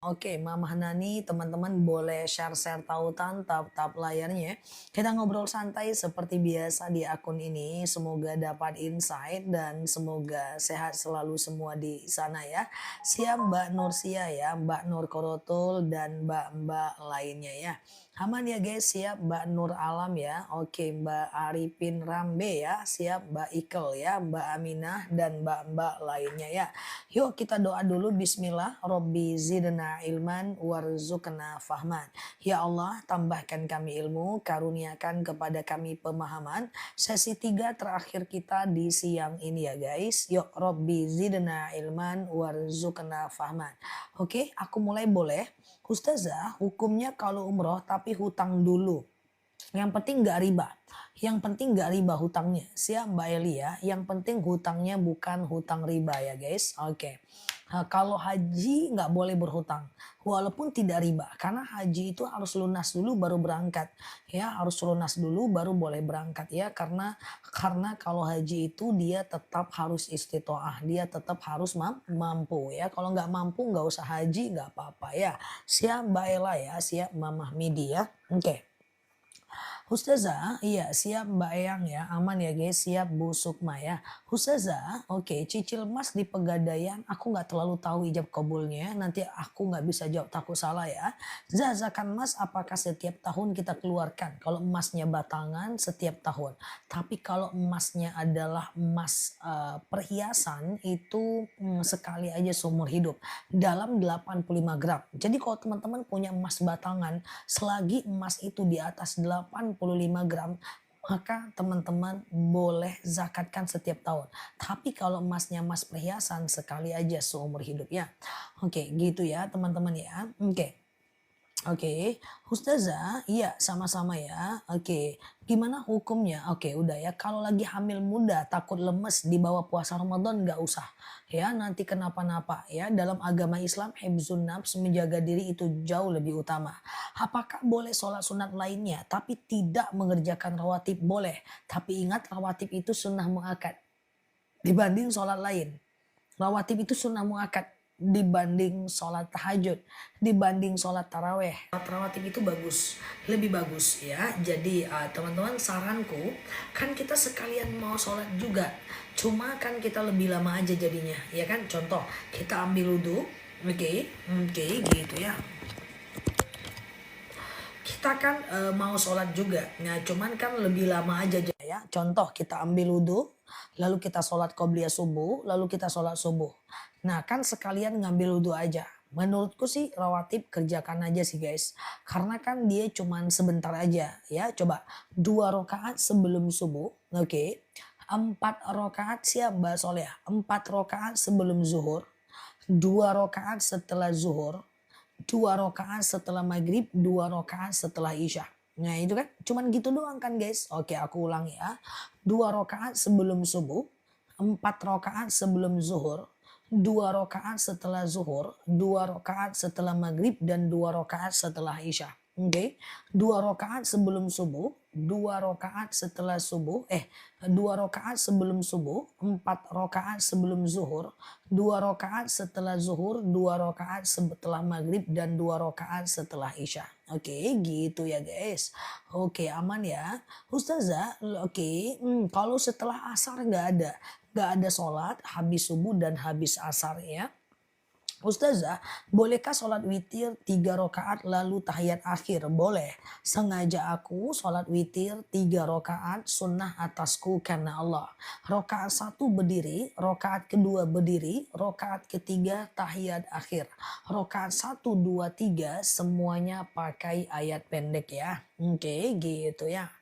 [SPEAKER 1] oke, Mamah Nani, teman-teman boleh share-share tautan, tap-tap layarnya. Kita ngobrol santai seperti biasa di akun ini. Semoga dapat insight dan semoga sehat selalu semua di sana ya. Siap Mbak Nursia ya, Mbak Nur Korotul dan mbak-mbak lainnya ya. Aman ya guys, siap Mbak Nur Alam ya. Oke, Mbak Arifin Rambe ya, siap Mbak Ikel ya, Mbak Aminah dan mbak-mbak lainnya ya. Yuk kita doa dulu bismillah. Robbi zidna ilman warzuqna fahman. Ya Allah tambahkan kami ilmu, karuniakan kepada kami pemahaman. Sesi 3 terakhir kita di siang ini ya guys. Yuk Robbi zidna ilman warzuqna fahman. Oke aku mulai boleh? Ustazah hukumnya kalau umroh tapi hutang dulu. Yang penting nggak riba. Yang penting nggak riba hutangnya. Siap Mbak Eli ya. Yang penting hutangnya bukan hutang riba ya guys. Oke. Nah, kalau haji nggak boleh berhutang. Walaupun tidak riba. Karena haji itu harus lunas dulu baru berangkat. Ya harus lunas dulu baru boleh berangkat ya. Karena kalau haji itu dia tetap harus istitoah. Dia tetap harus mampu ya. Kalau nggak mampu nggak usah haji nggak apa-apa ya. Siap Mbak Ella ya. Siap Mamah Midi ya. Oke. Ustazah, iya siap Mbak Eyang ya, aman ya guys, siap Bu Sukma ya. Ustazah, oke, cicil emas di Pegadaian, aku nggak terlalu tahu ijab kabulnya, nanti aku nggak bisa jawab takut salah ya. Zakat emas apakah setiap tahun kita keluarkan? Kalau emasnya batangan setiap tahun, tapi kalau emasnya adalah emas perhiasan itu sekali aja seumur hidup dalam 85 gram. Jadi kalau teman-teman punya emas batangan, selagi emas itu di atas 85 gram, maka teman-teman boleh zakatkan setiap tahun. Tapi kalau emasnya emas perhiasan sekali aja seumur hidup ya. Oke, gitu ya teman-teman ya. Oke. Oke, Ustazah, iya sama-sama ya. Oke, gimana hukumnya? Oke, udah ya. Kalau lagi hamil muda, takut lemes di bawah puasa Ramadan nggak usah. Ya, nanti kenapa-napa ya. Dalam agama Islam, hifzun nafs menjaga diri itu jauh lebih utama. Apakah boleh sholat sunat lainnya, tapi tidak mengerjakan rawatib? Boleh. Tapi ingat rawatib itu sunnah muakkad dibanding sholat lain. Rawatib itu sunnah muakkad dibanding sholat tahajud, dibanding sholat taraweh. Sholat rawatib itu bagus, lebih bagus ya. Jadi teman-teman saranku, kan kita sekalian mau sholat juga. Cuma kan kita lebih lama aja jadinya, ya kan? Contoh, kita ambil wudhu, oke, gitu ya. Kita kan mau sholat juga, nah cuman kan lebih lama aja ya. Contoh kita ambil wudhu, lalu kita sholat qobliyah subuh, lalu kita sholat subuh. Nah kan sekalian ngambil wudhu aja. Menurutku sih rawatib kerjakan aja sih guys. Karena kan dia cuman sebentar aja ya. Coba 2 rakaat sebelum subuh, oke. 4 rakaat siap Mbak Soleh, 4 rakaat sebelum zuhur, 2 rakaat setelah zuhur, 2 rakaat setelah maghrib, 2 rakaat setelah isya. Nah itu kan cuman gitu doang kan guys. Oke aku ulang ya. 2 rakaat sebelum subuh, 4 rakaat sebelum zuhur, 2 rakaat setelah zuhur, 2 rakaat setelah maghrib dan 2 rakaat setelah isya. Oke, 2 rakaat sebelum subuh, 2 rakaat setelah subuh, 2 rakaat sebelum subuh, 4 rakaat sebelum zuhur, 2 rakaat setelah zuhur, 2 rakaat setelah maghrib dan 2 rakaat setelah isya. Oke, gitu ya guys. Oke, aman ya. Ustazah, oke, kalau setelah asar nggak ada sholat habis subuh dan habis asar ya. Ustazah, bolehkah sholat witir 3 rakaat lalu tahiyat akhir? Boleh. Sengaja aku sholat witir 3 rakaat sunnah atasku karena Allah. Rakaat 1 berdiri, rakaat kedua berdiri, rakaat ketiga tahiyat akhir. Rakaat 1, 2, 3 semuanya pakai ayat pendek ya. Oke gitu ya.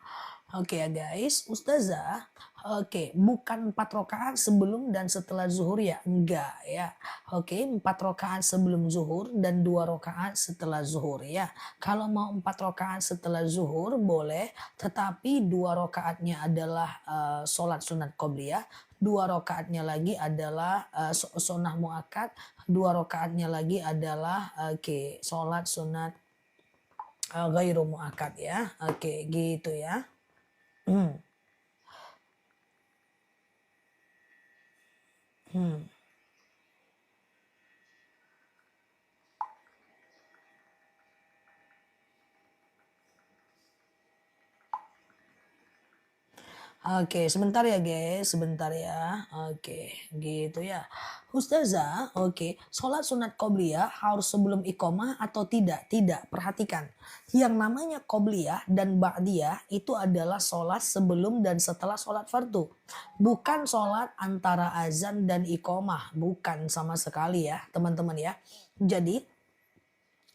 [SPEAKER 1] Oke ya guys, Ustazah, oke, bukan 4 rakaat sebelum dan setelah zuhur ya? Enggak ya. Oke, 4 rakaat sebelum zuhur dan 2 rakaat setelah zuhur ya. Kalau mau 4 rakaat setelah zuhur boleh, tetapi 2 rakaatnya adalah sholat sunat qobliyah, 2 rakaatnya lagi adalah sunnah muakkad, 2 rakaatnya lagi adalah oke, sholat sunat ghairu muakkad ya. Oke, gitu ya. Hmm. Hmm. Oke, sebentar ya guys, sebentar ya. Oke, gitu ya. Ustazah, oke, sholat sunat qobliyah harus sebelum iqomah atau tidak? Tidak, perhatikan. Yang namanya qobliyah dan ba'diyah itu adalah sholat sebelum dan setelah sholat fardu. Bukan sholat antara azan dan iqomah, bukan sama sekali ya teman-teman ya. Jadi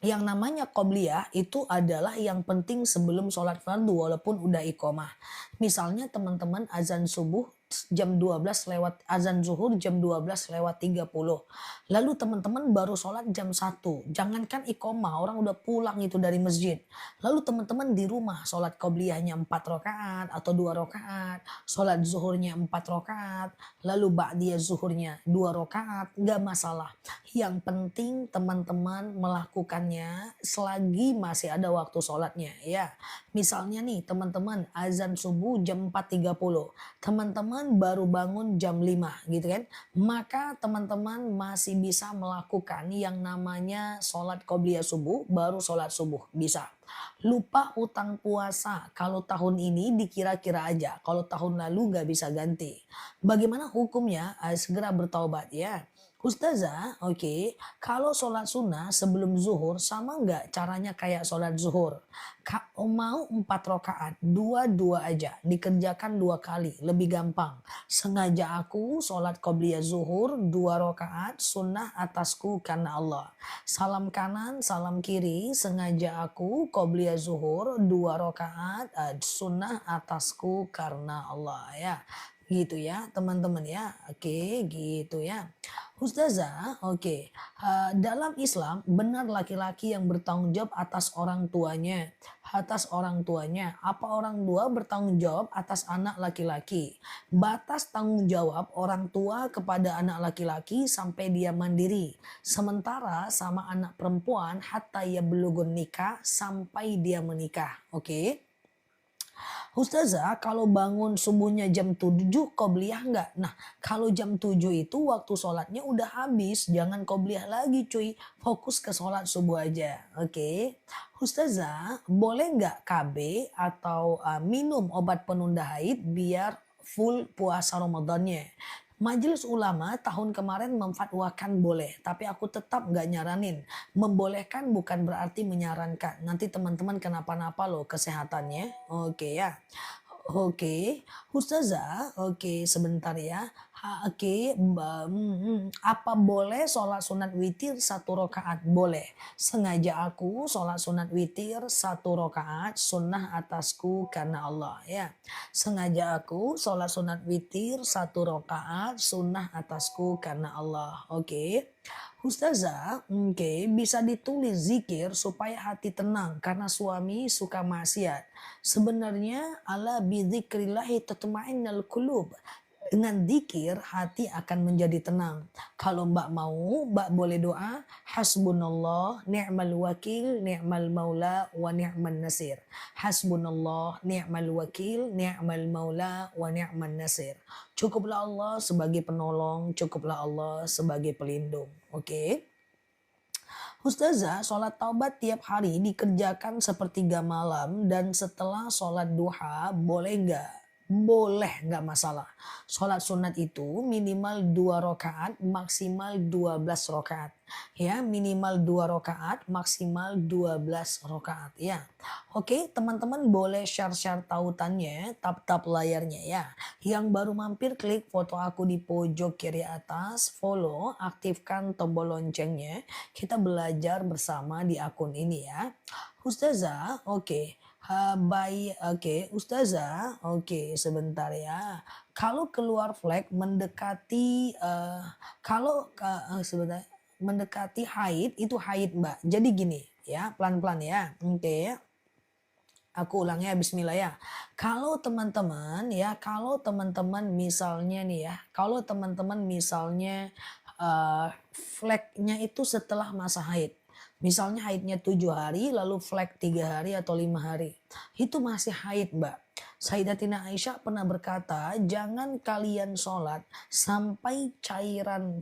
[SPEAKER 1] yang namanya qobliyah itu adalah yang penting sebelum sholat fardu walaupun udah iqomah. Misalnya teman-teman azan subuh jam 12 lewat azan zuhur jam 12:30. Lalu teman-teman baru sholat jam 1. Jangankan iqomah, orang udah pulang itu dari masjid. Lalu teman-teman di rumah sholat qobliyahnya 4 rakaat atau 2 rakaat, sholat zuhurnya 4 rakaat, lalu ba'diyah zuhurnya 2 rakaat, nggak masalah. Yang penting teman-teman melakukannya selagi masih ada waktu sholatnya ya. Misalnya nih teman-teman azan subuh jam 4:30. Teman-teman baru bangun jam 5 gitu kan. Maka teman-teman masih bisa melakukan yang namanya sholat qobliyah subuh baru sholat subuh bisa. Lupa utang puasa kalau tahun ini dikira-kira aja. Kalau tahun lalu nggak bisa ganti. Bagaimana hukumnya? Segera bertaubat ya. Ustazah, oke, kalau sholat sunnah sebelum zuhur sama nggak caranya kayak sholat zuhur? Mau 4 rakaat, dua-dua aja, dikerjakan 2 kali, lebih gampang. Sengaja aku sholat qobliyah zuhur 2 rakaat, sunnah atasku karena Allah. Salam kanan, salam kiri, sengaja aku qobliyah zuhur 2 rakaat, sunnah atasku karena Allah ya. Gitu ya teman-teman ya, oke gitu ya. Ustazah, oke. Dalam Islam, benar laki-laki yang bertanggung jawab atas orang tuanya. Atas orang tuanya. Apa orang tua bertanggung jawab atas anak laki-laki? Batas tanggung jawab orang tua kepada anak laki-laki sampai dia mandiri. Sementara sama anak perempuan, hatta ya belugun nikah, sampai dia menikah. Oke. Ustazah, kalau bangun subuhnya jam 7 qobliyah nggak? Nah, kalau jam 7 itu waktu sholatnya udah habis. Jangan qobliyah lagi cuy. Fokus ke sholat subuh aja. Oke. Ustazah, boleh nggak KB atau minum obat penunda haid biar full puasa Ramadannya? Majelis Ulama tahun kemarin memfatwakan boleh, tapi aku tetap nggak nyaranin. Membolehkan bukan berarti menyarankan. Nanti teman-teman kenapa-napa loh kesehatannya. Oke ya. Oke, Ustazah, oke sebentar ya. Oke, apa boleh sholat sunat witir 1 rakaat? Boleh. Sengaja aku sholat sunat witir 1 rakaat sunnah atasku karena Allah ya. Sengaja aku sholat sunat witir 1 rakaat sunnah atasku karena Allah. Oke. Ustazah, oke, bisa ditulis zikir supaya hati tenang karena suami suka maksiat. Sebenarnya ala bidzikrillahi tatma'innal qulub. Dengan zikir hati akan menjadi tenang. Kalau Mbak mau, Mbak boleh doa hasbunallah ni'mal wakil ni'mal maula wa ni'man nasir. Hasbunallah ni'mal wakil ni'mal maula wa ni'man nasir. Cukuplah Allah sebagai penolong, cukuplah Allah sebagai pelindung. Oke. Ustazah, sholat taubat tiap hari dikerjakan sepertiga malam dan setelah sholat duha boleh nggak? Boleh nggak masalah. Sholat sunat itu minimal 2 rakaat maksimal 12 rakaat. Ya minimal 2 rakaat maksimal 12 rakaat ya. Oke teman-teman boleh share-share tautannya tap-tap layarnya ya. Yang baru mampir klik foto aku di pojok kiri atas, follow, aktifkan tombol loncengnya. Kita belajar bersama di akun ini ya. Ustazah, oke. Oke, Ustazah, oke sebentar ya. Kalau keluar flek mendekati, sebentar, mendekati haid, itu haid, Mbak. Jadi gini ya, pelan-pelan ya, oke. Aku ulang ya, bismillah ya. Kalau teman-teman misalnya nih ya, kalau teman-teman misalnya, flek-nya itu setelah masa haid. Misalnya haidnya 7 hari, lalu flek 3 hari atau 5 hari. Itu masih haid, Mbak. Sayyidatina Aisyah pernah berkata, "Jangan kalian sholat sampai cairan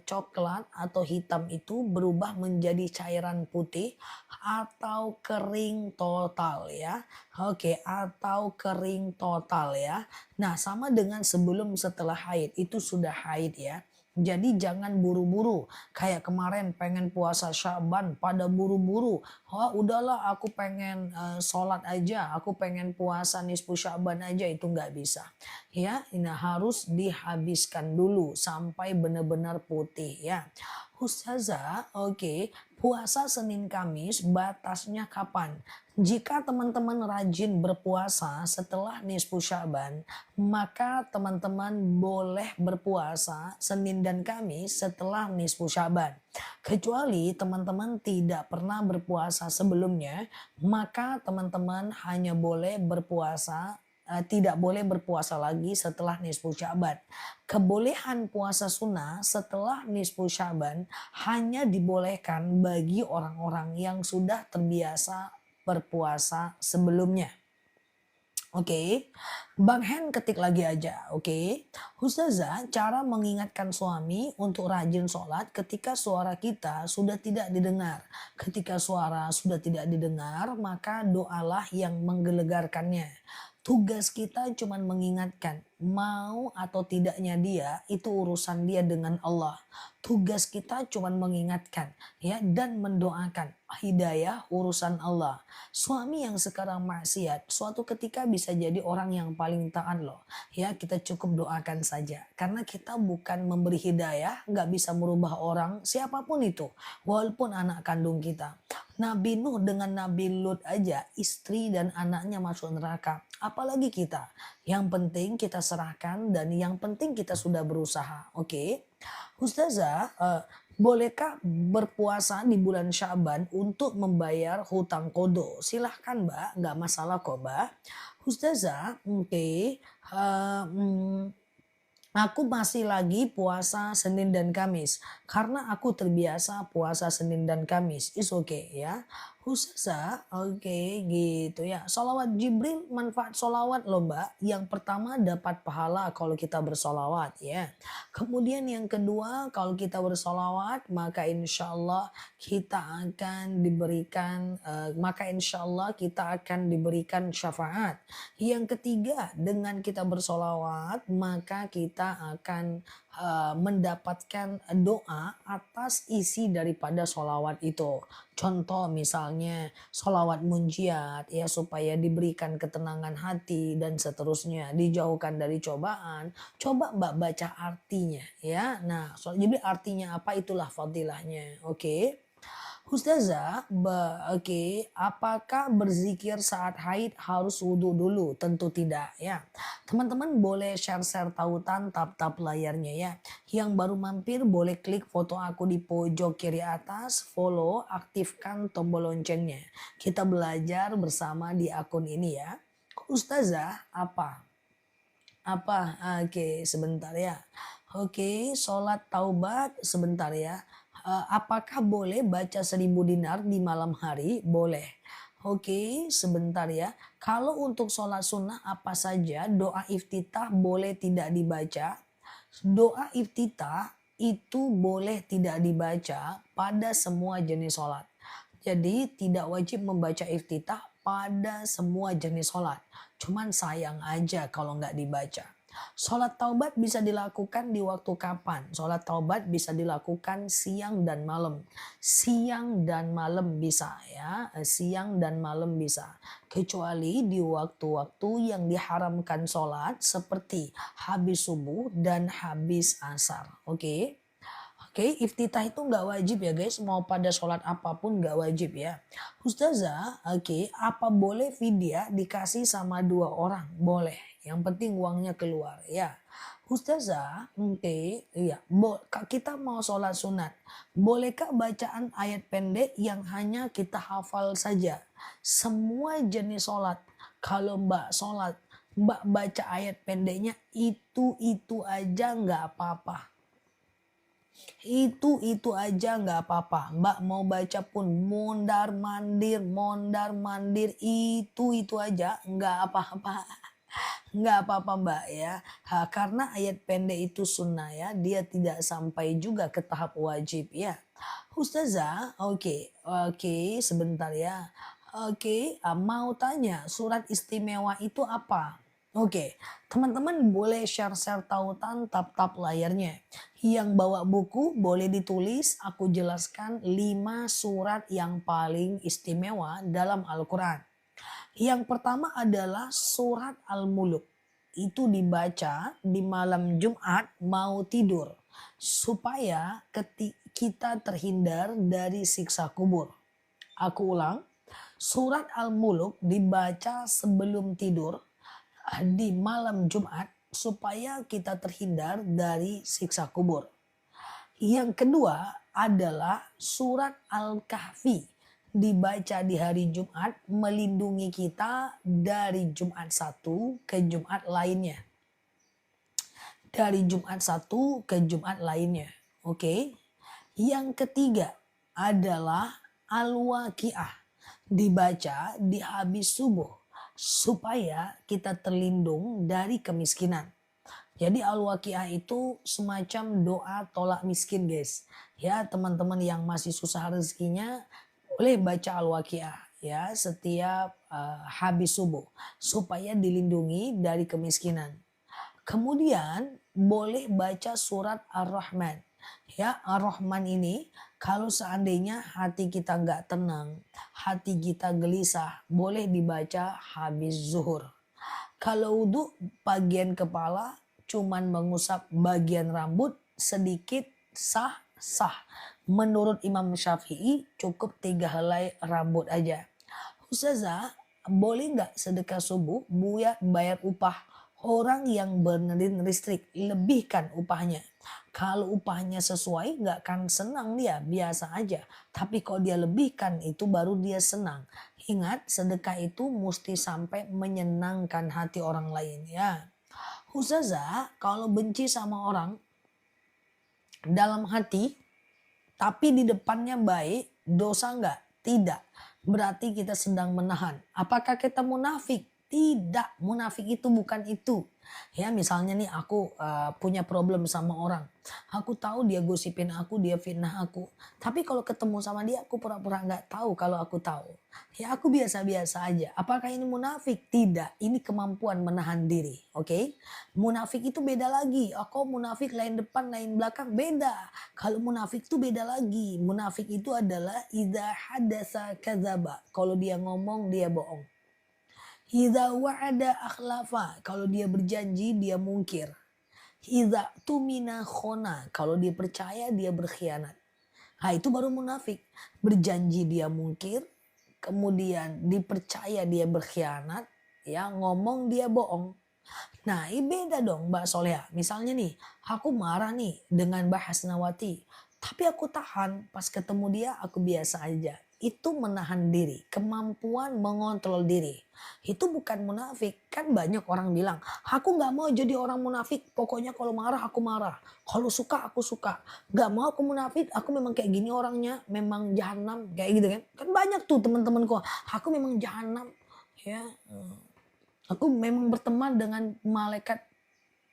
[SPEAKER 1] coklat atau hitam itu berubah menjadi cairan putih atau kering total ya. Oke, atau kering total ya. Nah, sama dengan sebelum setelah haid, itu sudah haid ya. Jadi jangan buru-buru. Kayak kemarin pengen puasa Sya'ban pada buru-buru. Oh, udahlah aku pengen sholat aja, aku pengen puasa nisfu Sya'ban aja, itu nggak bisa. Ya, ini harus dihabiskan dulu sampai benar-benar putih ya. Ustazah, oke, puasa Senin Kamis batasnya kapan? Jika teman-teman rajin berpuasa setelah nisfu Sya'ban, maka teman-teman boleh berpuasa Senin dan Kamis setelah nisfu Sya'ban. Kecuali teman-teman tidak pernah berpuasa sebelumnya, maka teman-teman hanya boleh berpuasa tidak boleh berpuasa lagi setelah nisfu Sya'ban. Kebolehan puasa sunnah setelah nisfu Sya'ban hanya dibolehkan bagi orang-orang yang sudah terbiasa berpuasa sebelumnya. Oke, Bang Hen ketik lagi aja, oke. Ustazah, cara mengingatkan suami untuk rajin sholat ketika suara kita sudah tidak didengar. Ketika suara sudah tidak didengar, maka doalah yang menggelegarkannya. Tugas kita cuma mengingatkan, mau atau tidaknya dia itu urusan dia dengan Allah. Tugas kita cuma mengingatkan ya dan mendoakan. Hidayah urusan Allah. Suami yang sekarang maksiat suatu ketika bisa jadi orang yang paling taat loh. Ya, kita cukup doakan saja. Karena kita bukan memberi hidayah, nggak bisa merubah orang siapapun itu, walaupun anak kandung kita. Nabi Nuh dengan Nabi Lut aja istri dan anaknya masuk neraka. Apalagi kita. Yang penting kita serahkan dan yang penting kita sudah berusaha. Oke. Ustazah, bolehkah berpuasa di bulan Syaban untuk membayar hutang kodo? Silahkan Mbak, nggak masalah kok Mbak. Ustazah, oke. Aku masih lagi puasa Senin dan Kamis karena aku terbiasa puasa Senin dan Kamis. Is okay ya. Ustazah, oke gitu ya. Solawat Jibril, manfaat solawat loh Mbak. Yang pertama dapat pahala kalau kita bersolawat ya. Kemudian yang kedua kalau kita bersolawat maka insya Allah kita akan diberikan syafaat. Yang ketiga, dengan kita bersolawat maka kita akan mendapatkan doa atas isi daripada solawat itu. Contoh misalnya solawat munjiat ya supaya diberikan ketenangan hati dan seterusnya, dijauhkan dari cobaan. Coba Mbak baca artinya ya. Nah, jadi artinya apa itulah fadilahnya. Oke. Ustazah, oke, apakah berzikir saat haid harus wudhu dulu? Tentu tidak ya. Teman-teman boleh share-share tautan tap-tap layarnya ya. Yang baru mampir boleh klik foto aku di pojok kiri atas, follow, aktifkan tombol loncengnya. Kita belajar bersama di akun ini ya. Ustazah, apa? Apa? Oke, sebentar ya. Oke, sholat taubat sebentar ya. Apakah boleh baca 1.000 dinar di malam hari? Boleh. Oke, sebentar ya. Kalau untuk sholat sunnah apa saja doa iftitah boleh tidak dibaca? Doa iftitah itu boleh tidak dibaca pada semua jenis sholat. Jadi tidak wajib membaca iftitah pada semua jenis sholat. Cuman sayang aja kalau nggak dibaca. Sholat taubat bisa dilakukan di waktu kapan? Sholat taubat bisa dilakukan siang dan malam. Siang dan malam bisa ya. Siang dan malam bisa. Kecuali di waktu-waktu yang diharamkan sholat seperti habis subuh dan habis asar. Oke. Oke, iftitah itu nggak wajib ya guys, mau pada sholat apapun nggak wajib ya. Ustazah, oke, apa boleh vidya dikasih sama dua orang? Boleh, yang penting uangnya keluar ya. Ustazah, oke, iya, kita mau sholat sunat. Bolehkah bacaan ayat pendek yang hanya kita hafal saja? Semua jenis sholat, kalau mbak sholat, mbak baca ayat pendeknya itu aja nggak apa-apa. Itu aja nggak apa-apa. Mbak mau baca pun mondar mandir itu aja nggak apa-apa. Nggak apa-apa Mbak ya. Karena ayat pendek itu sunnah ya. Dia tidak sampai juga ke tahap wajib ya. Ustazah, oke, sebentar ya. Oke, mau tanya surat istimewa itu apa? Oke, teman-teman boleh share-share tautan tap-tap layarnya. Yang bawa buku boleh ditulis, aku jelaskan 5 surat yang paling istimewa dalam Al-Quran. Yang pertama adalah surat Al-Muluk. Itu dibaca di malam Jumat mau tidur. Supaya kita terhindar dari siksa kubur. Aku ulang, surat Al-Muluk dibaca sebelum tidur di malam Jumat supaya kita terhindar dari siksa kubur. Yang kedua adalah surat Al-Kahfi dibaca di hari Jumat melindungi kita dari Jumat satu ke Jumat lainnya. Dari Jumat satu ke Jumat lainnya. Oke. Yang ketiga adalah Al-Waqiah dibaca di habis subuh supaya kita terlindung dari kemiskinan. Jadi Al-Waqiah itu semacam doa tolak miskin guys. Ya teman-teman yang masih susah rezekinya boleh baca Al-Waqiah ya setiap habis subuh supaya dilindungi dari kemiskinan. Kemudian boleh baca surat Ar-Rahman. Ya Ar-Rahman ini kalau seandainya hati kita nggak tenang, hati kita gelisah, boleh dibaca habis zuhur. Kalau wudhu bagian kepala cuman mengusap bagian rambut sedikit sah. Menurut Imam Syafi'i cukup 3 helai rambut aja. Ustazah, boleh nggak sedekah subuh buat bayar upah orang yang benerin listrik? Lebihkan upahnya. Kalau upahnya sesuai nggak kan senang dia, biasa aja. Tapi kalau dia lebihkan itu baru dia senang. Ingat sedekah itu mesti sampai menyenangkan hati orang lain ya. Ustazah, kalau benci sama orang dalam hati tapi di depannya baik, dosa enggak? Tidak. Berarti kita sedang menahan. Apakah kita munafik? Tidak, munafik itu bukan itu. Ya misalnya nih aku punya problem sama orang. Aku tahu dia gosipin aku, dia fitnah aku. Tapi kalau ketemu sama dia aku pura-pura nggak tahu kalau aku tahu. Ya aku biasa-biasa aja. Apakah ini munafik? Tidak, ini kemampuan menahan diri. Oke? Munafik itu beda lagi. Aku munafik lain depan, lain belakang, beda. Kalau munafik itu beda lagi. Munafik itu adalah idza hadasa kadzaba. Kalau dia ngomong dia bohong. Idza wa'ada akhlafa, kalau dia berjanji dia mungkir. Idza tumina khona, kalau dia percaya dia berkhianat. Nah itu baru munafik. Berjanji dia mungkir, kemudian dipercaya dia berkhianat, ya ngomong dia bohong. Nah ini beda dong Mbak Soleh. Misalnya nih, aku marah nih dengan Mbak Hasnawati. Tapi aku tahan, pas ketemu dia aku biasa aja. Itu menahan diri, kemampuan mengontrol diri. Itu bukan munafik. Kan banyak orang bilang, aku gak mau jadi orang munafik. Pokoknya kalau marah aku marah. Kalau suka aku suka. Gak mau aku munafik, aku memang kayak gini orangnya. Memang jahanam, kayak gitu kan. Kan banyak tuh teman-temanku. Aku memang jahanam. Ya, aku memang berteman dengan malaikat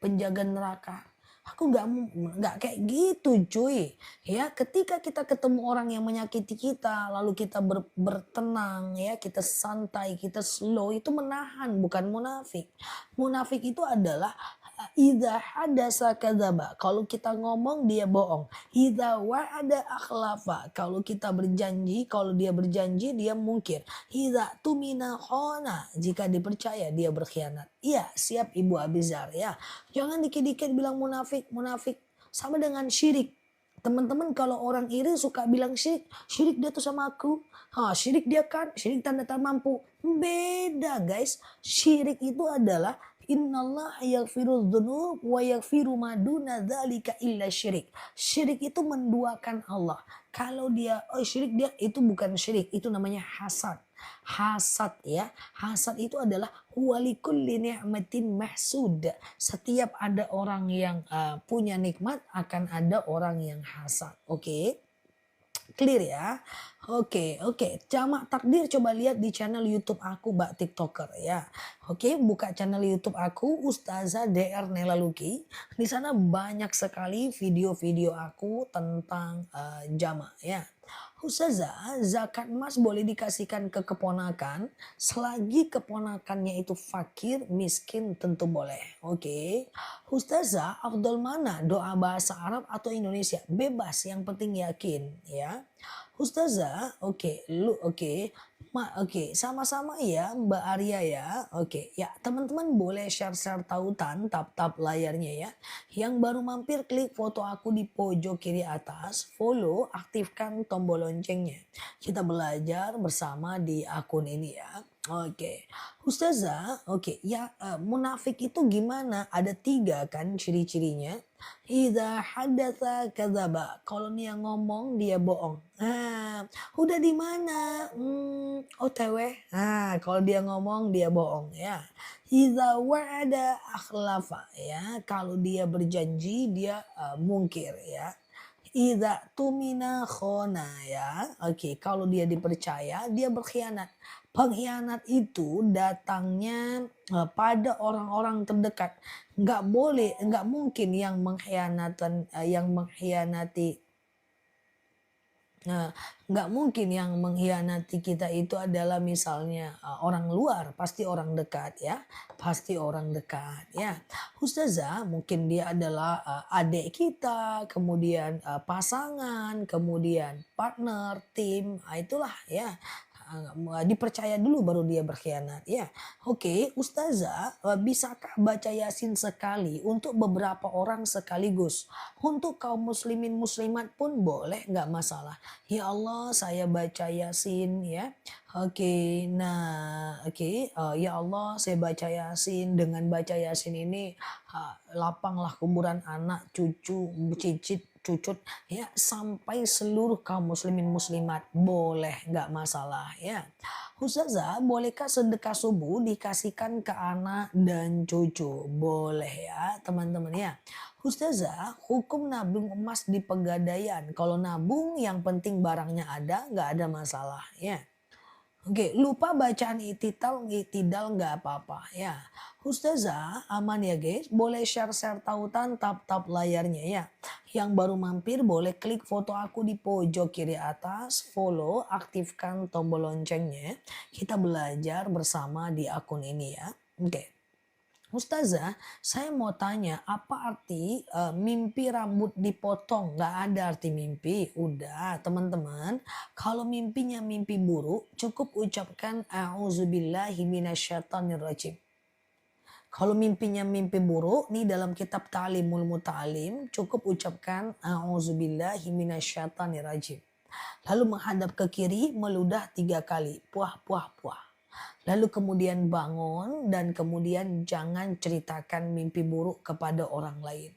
[SPEAKER 1] penjaga neraka. Aku nggak kayak gitu cuy. Ya ketika kita ketemu orang yang menyakiti kita, lalu kita bertenang ya, kita santai, kita slow, itu menahan, bukan munafik. Munafik itu adalah idza hadasa kadzaba. Kalau kita ngomong dia bohong. Idza wa'ada akhlafa. Kalau kita berjanji, kalau dia berjanji dia mungkir. Idza tumina khona. Jika dipercaya dia berkhianat. Iya, siap Ibu Abizar ya. Jangan dikit-dikit bilang munafik, munafik sama dengan syirik. Teman-teman kalau orang iri suka bilang syirik, syirik dia tuh sama aku. Syirik dia kan, syirik tanda tak mampu. Beda guys, syirik itu adalah innallaha yaghfiru dzunub wa yaghfiru ma duna dzalika illa syirik. Syirik itu menduakan Allah. Kalau dia syirik dia itu bukan syirik, itu namanya hasad. Hasad ya. Hasad itu adalah walikulli ni'matin mahsud. Setiap ada orang yang punya nikmat akan ada orang yang hasad. Oke. Clear ya? Oke. Jamak takdir coba lihat di channel YouTube aku Mbak TikToker ya. Oke, buka channel YouTube aku Ustazah DR Nela Luki. Di sana banyak sekali video-video aku tentang jamak ya. Ustazah, zakat emas boleh dikasihkan ke keponakan selagi keponakannya itu fakir, miskin tentu boleh. Oke. Ustazah, afdol mana doa bahasa Arab atau Indonesia? Bebas, yang penting yakin ya. Ustazah, oke, sama-sama ya Mbak Arya ya. Oke, ya teman-teman boleh share-share tautan tap-tap layarnya ya. Yang baru mampir klik foto aku di pojok kiri atas, follow, aktifkan tombol loncengnya. Kita belajar bersama di akun ini ya. Oke, Ustazah, munafik itu gimana? Ada 3 kan ciri-cirinya. Idza hadatsa kadzaba. Kalau dia ngomong dia bohong. Udah di mana? OTW. Kalau dia ngomong dia bohong ya. Idza wa'ada akhlafa ya. Kalau dia berjanji dia mungkir ya. Idza tumina khona ya. Oke, kalau dia dipercaya dia berkhianat. Pengkhianat itu datangnya pada orang-orang terdekat. Nggak mungkin yang mengkhianati Nah, nggak mungkin yang mengkhianati kita itu adalah misalnya orang luar, pasti orang dekat ya, pasti orang dekat ya. Ustazah, mungkin dia adalah adik kita, kemudian pasangan, kemudian partner, tim, itulah ya. Dipercaya dulu baru dia berkhianat ya. Oke, Ustazah, bisakah baca Yasin sekali untuk beberapa orang sekaligus? Untuk kaum muslimin muslimat pun boleh, nggak masalah. Ya Allah, saya baca Yasin ya. Ya Allah, saya baca Yasin. Dengan baca Yasin ini lapanglah kuburan anak, cucu, cicit, cucut ya, sampai seluruh kaum muslimin muslimat, boleh, nggak masalah ya. Ustazah, bolehkah sedekah subuh dikasihkan ke anak dan cucu? Boleh ya teman-teman ya. Ustazah, hukum nabung emas di pegadaian. Kalau nabung yang penting barangnya ada, nggak ada masalah ya. Oke, lupa bacaan itidal nggak apa-apa ya. Ustazah, aman ya guys. Boleh share-share tautan tap-tap layarnya ya. Yang baru mampir boleh klik foto aku di pojok kiri atas, follow, aktifkan tombol loncengnya. Kita belajar bersama di akun ini ya. Oke. Ustazah, saya mau tanya apa arti mimpi rambut dipotong? Nggak ada arti mimpi. Udah teman-teman, kalau mimpinya mimpi buruk cukup ucapkan a'udzubillahi minasyaitonirrajim. Kalau mimpinya mimpi buruk, nih dalam kitab Ta'limul Muta'alim cukup ucapkan a'udzubillahi minasyaitonirrajim. Lalu menghadap ke kiri meludah 3 kali. Puah, puah, puah. Lalu kemudian bangun dan kemudian jangan ceritakan mimpi buruk kepada orang lain.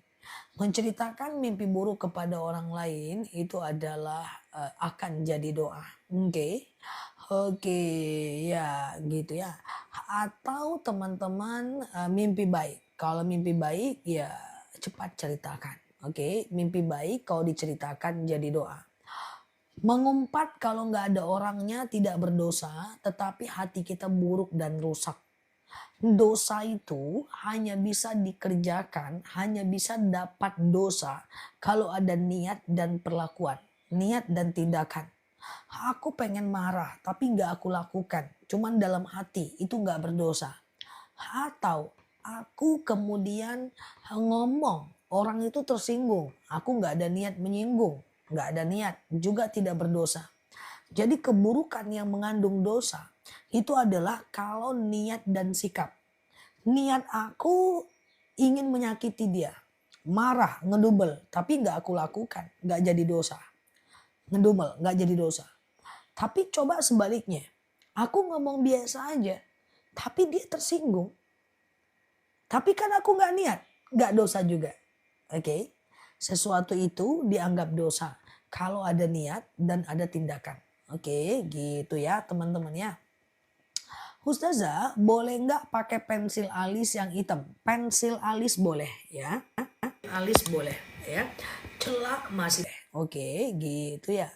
[SPEAKER 1] Menceritakan mimpi buruk kepada orang lain itu adalah akan jadi doa. Oke, ya gitu ya. Atau teman-teman mimpi baik. Kalau mimpi baik ya cepat ceritakan. Oke, mimpi baik kalau diceritakan jadi doa. Mengumpat kalau nggak ada orangnya tidak berdosa, tetapi hati kita buruk dan rusak. Dosa itu hanya bisa dikerjakan, hanya bisa dapat dosa kalau ada niat dan perlakuan, niat dan tindakan. Aku pengen marah tapi nggak aku lakukan, cuman dalam hati itu nggak berdosa. Atau aku kemudian ngomong, orang itu tersinggung, aku nggak ada niat menyinggung. Nggak ada niat, juga tidak berdosa. Jadi keburukan yang mengandung dosa itu adalah kalau niat dan sikap. Niat aku ingin menyakiti dia. marah, ngedumel, tapi nggak aku lakukan, nggak jadi dosa. Ngedumel, nggak jadi dosa. Tapi coba sebaliknya, aku ngomong biasa aja, tapi dia tersinggung. Tapi kan aku nggak niat, nggak dosa juga. Oke, sesuatu itu dianggap dosa kalau ada niat dan ada tindakan. Oke, gitu ya teman-teman ya. Ustazah, boleh nggak pakai pensil alis yang hitam? Pensil alis boleh ya. Alis boleh ya. Celak masih. Oke, gitu ya.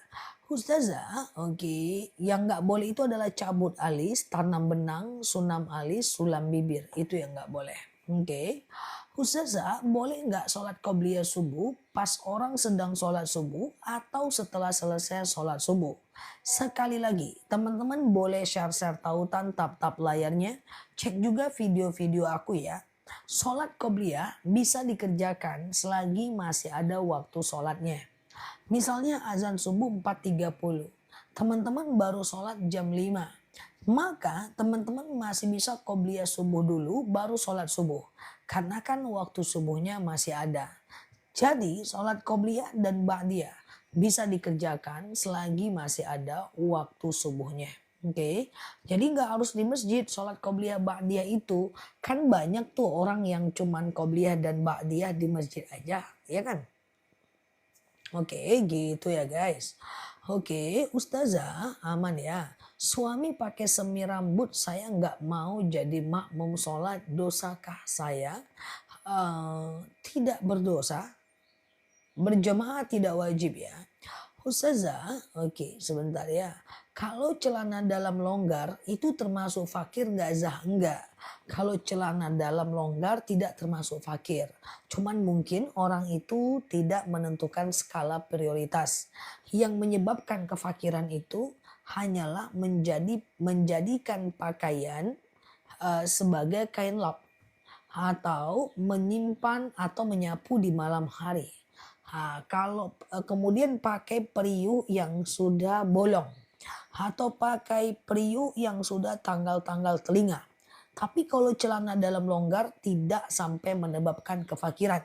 [SPEAKER 1] Ustazah, oke. Yang nggak boleh itu adalah cabut alis, tanam benang, sunam alis, sulam bibir. Itu yang nggak boleh. Oke. Ustazah, boleh nggak sholat qobliyah subuh pas orang sedang sholat subuh atau setelah selesai sholat subuh? Sekali lagi, teman-teman boleh share-share tautan tap-tap layarnya. Cek juga video-video aku ya. Sholat qobliyah bisa dikerjakan selagi masih ada waktu sholatnya. Misalnya azan subuh 4.30. Teman-teman baru sholat jam 5. Maka teman-teman masih bisa qobliyah subuh dulu baru sholat subuh. Karena kan waktu subuhnya masih ada. Jadi sholat qobliyah dan ba'diyah bisa dikerjakan selagi masih ada waktu subuhnya. Oke, jadi nggak harus di masjid sholat qobliyah ba'diyah itu. Kan banyak tuh orang yang cuman qobliyah dan ba'diyah di masjid aja, ya kan? Oke, gitu ya guys. Oke, Ustazah aman ya. Suami pakai semir rambut, saya nggak mau jadi makmum sholat. Dosakah saya? Tidak berdosa. Berjamaah tidak wajib ya. Ustazah, oke sebentar ya. Kalau celana dalam longgar itu termasuk fakir nggak Zah? Enggak. Kalau celana dalam longgar tidak termasuk fakir. Cuman mungkin orang itu tidak menentukan skala prioritas. Yang menyebabkan kefakiran itu hanyalah menjadikan pakaian sebagai kain lap atau menyimpan atau menyapu di malam hari. Kalau kemudian pakai periuk yang sudah bolong atau pakai periuk yang sudah tanggal-tanggal telinga. Tapi kalau celana dalam longgar tidak sampai menyebabkan kefakiran.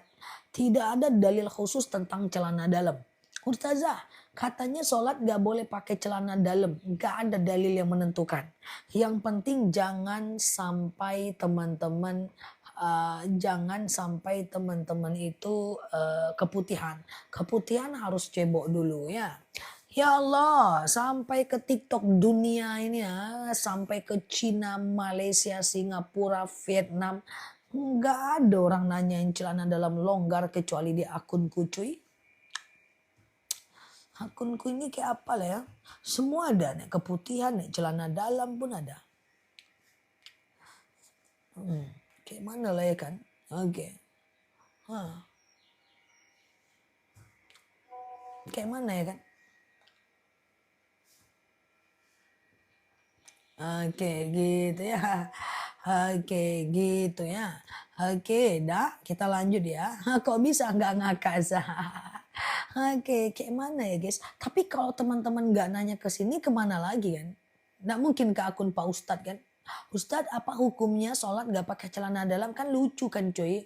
[SPEAKER 1] Tidak ada dalil khusus tentang celana dalam. Ustazah, katanya sholat gak boleh pakai celana dalam. Gak ada dalil yang menentukan. Yang penting jangan sampai teman-teman itu keputihan. Keputihan harus cebok dulu ya. Ya Allah, sampai ke TikTok dunia ini ya, sampai ke Cina, Malaysia, Singapura, Vietnam, nggak ada orang nanyain celana dalam longgar kecuali di akunku cuy. Akunku ini kayak apa lah ya? Semua ada nih, keputihan nih, celana dalam pun ada. Kayak mana lah ya kan? Oke. Kayak mana ya kan? Oke gitu ya. Oke gitu ya. Oke dah kita lanjut ya. Kok bisa nggak ngakak sah? Oke kayak mana ya guys. Tapi kalau teman-teman nggak nanya ke sini kemana lagi kan? Nggak mungkin ke akun Pak Ustadz kan? Ustadz apa hukumnya sholat nggak pakai celana dalam kan lucu kan cuy.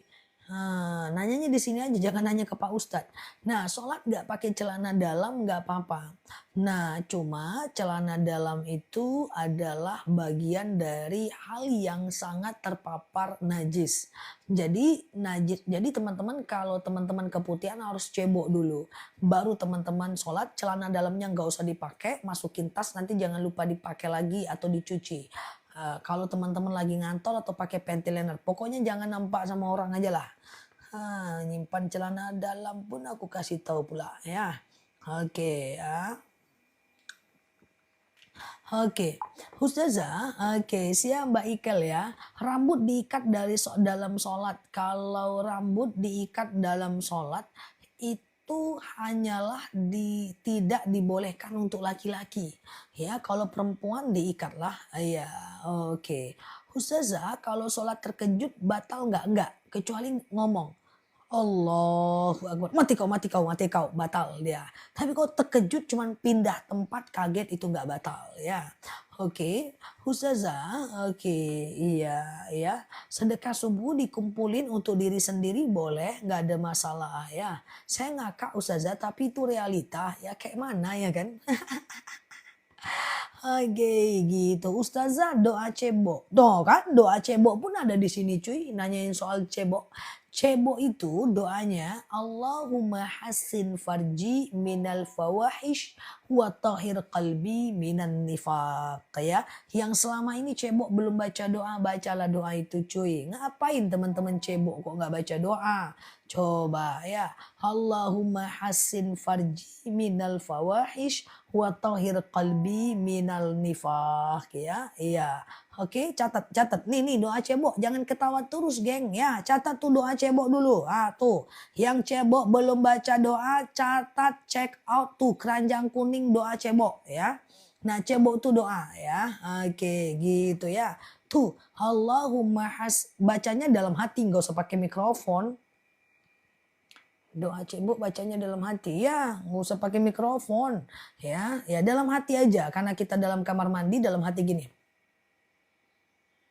[SPEAKER 1] Nanyanya di sini aja, jangan nanya ke Pak Ustadz. Nah, sholat nggak pakai celana dalam nggak apa-apa. Nah, cuma celana dalam itu adalah bagian dari hal yang sangat terpapar najis. Jadi najis. Jadi teman-teman kalau teman-teman keputihan harus cebok dulu. Baru teman-teman sholat celana dalamnya nggak usah dipakai, masukin tas nanti jangan lupa dipakai lagi atau dicuci. Kalau teman-teman lagi ngantor atau pakai panty liner, pokoknya jangan nampak sama orang aja lah. Nyimpan celana dalam pun aku kasih tahu pula ya. Oke ya. Oke, Ustazah, oke siap Mbak Ikel ya. Rambut diikat dalam sholat. Kalau rambut diikat dalam sholat itu hanyalah tidak dibolehkan untuk laki-laki. Ya, kalau perempuan diikatlah. Ya, oke. Ustazah, kalau sholat terkejut batal nggak? Nggak, kecuali ngomong. Allahu Akbar. Mati kau, mati kau, mati kau. Batal dia. Tapi kau terkejut cuman pindah tempat kaget itu nggak batal ya. Oke, Ustazah, oke, iya, ya. Sedekah subuh dikumpulin untuk diri sendiri boleh, nggak ada masalah ya. Saya ngakak Ustazah, tapi itu realita ya kayak mana ya kan? Oke, gitu. Ustazah doa cebok. Doh kan doa cebok pun ada di sini cuy, nanyain soal cebok. Cebok itu doanya Allahumma hassin farji minal fawahish wa tahhir qalbi minan nifaq ya. Yang selama ini cebok belum baca doa, bacalah doa itu cuy. Ngapain teman-teman cebok kok nggak baca doa? Coba ya. Allahumma hassin farji minal fawahish wa tahhir qalbi minal nifaq ya. Iya. Oke, catat, catat. Nih doa cebok. Jangan ketawa terus, geng. Ya, catat tuh doa cebok dulu. Ah, tuh. Yang cebok belum baca doa, catat, check out tuh keranjang kuning doa cebok ya. Nah, cebok tuh doa ya. Oke, gitu ya. Tuh, Allahumma bacanya dalam hati, nggak usah pakai mikrofon. Doa cebok bacanya dalam hati ya, nggak usah pakai mikrofon ya. Ya dalam hati aja, karena kita dalam kamar mandi dalam hati gini.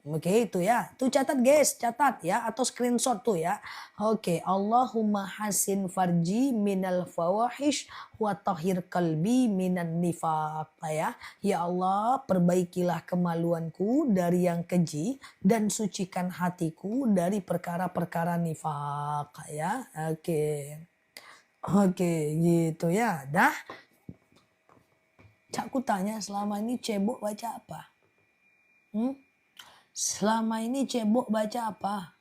[SPEAKER 1] Oke itu ya, tuh catat guys, catat ya atau screenshot tuh ya. Oke, Allahumma hasin farji minal fawahish wa tahhir qalbi minan nifaq ya. Ya Allah, perbaikilah kemaluanku dari yang keji dan sucikan hatiku dari perkara-perkara nifaq ya. Oke. Oke, gitu ya. Dah. Cak ku tanya selama ini cebok baca apa? Hmm? Selama ini cebok baca apa?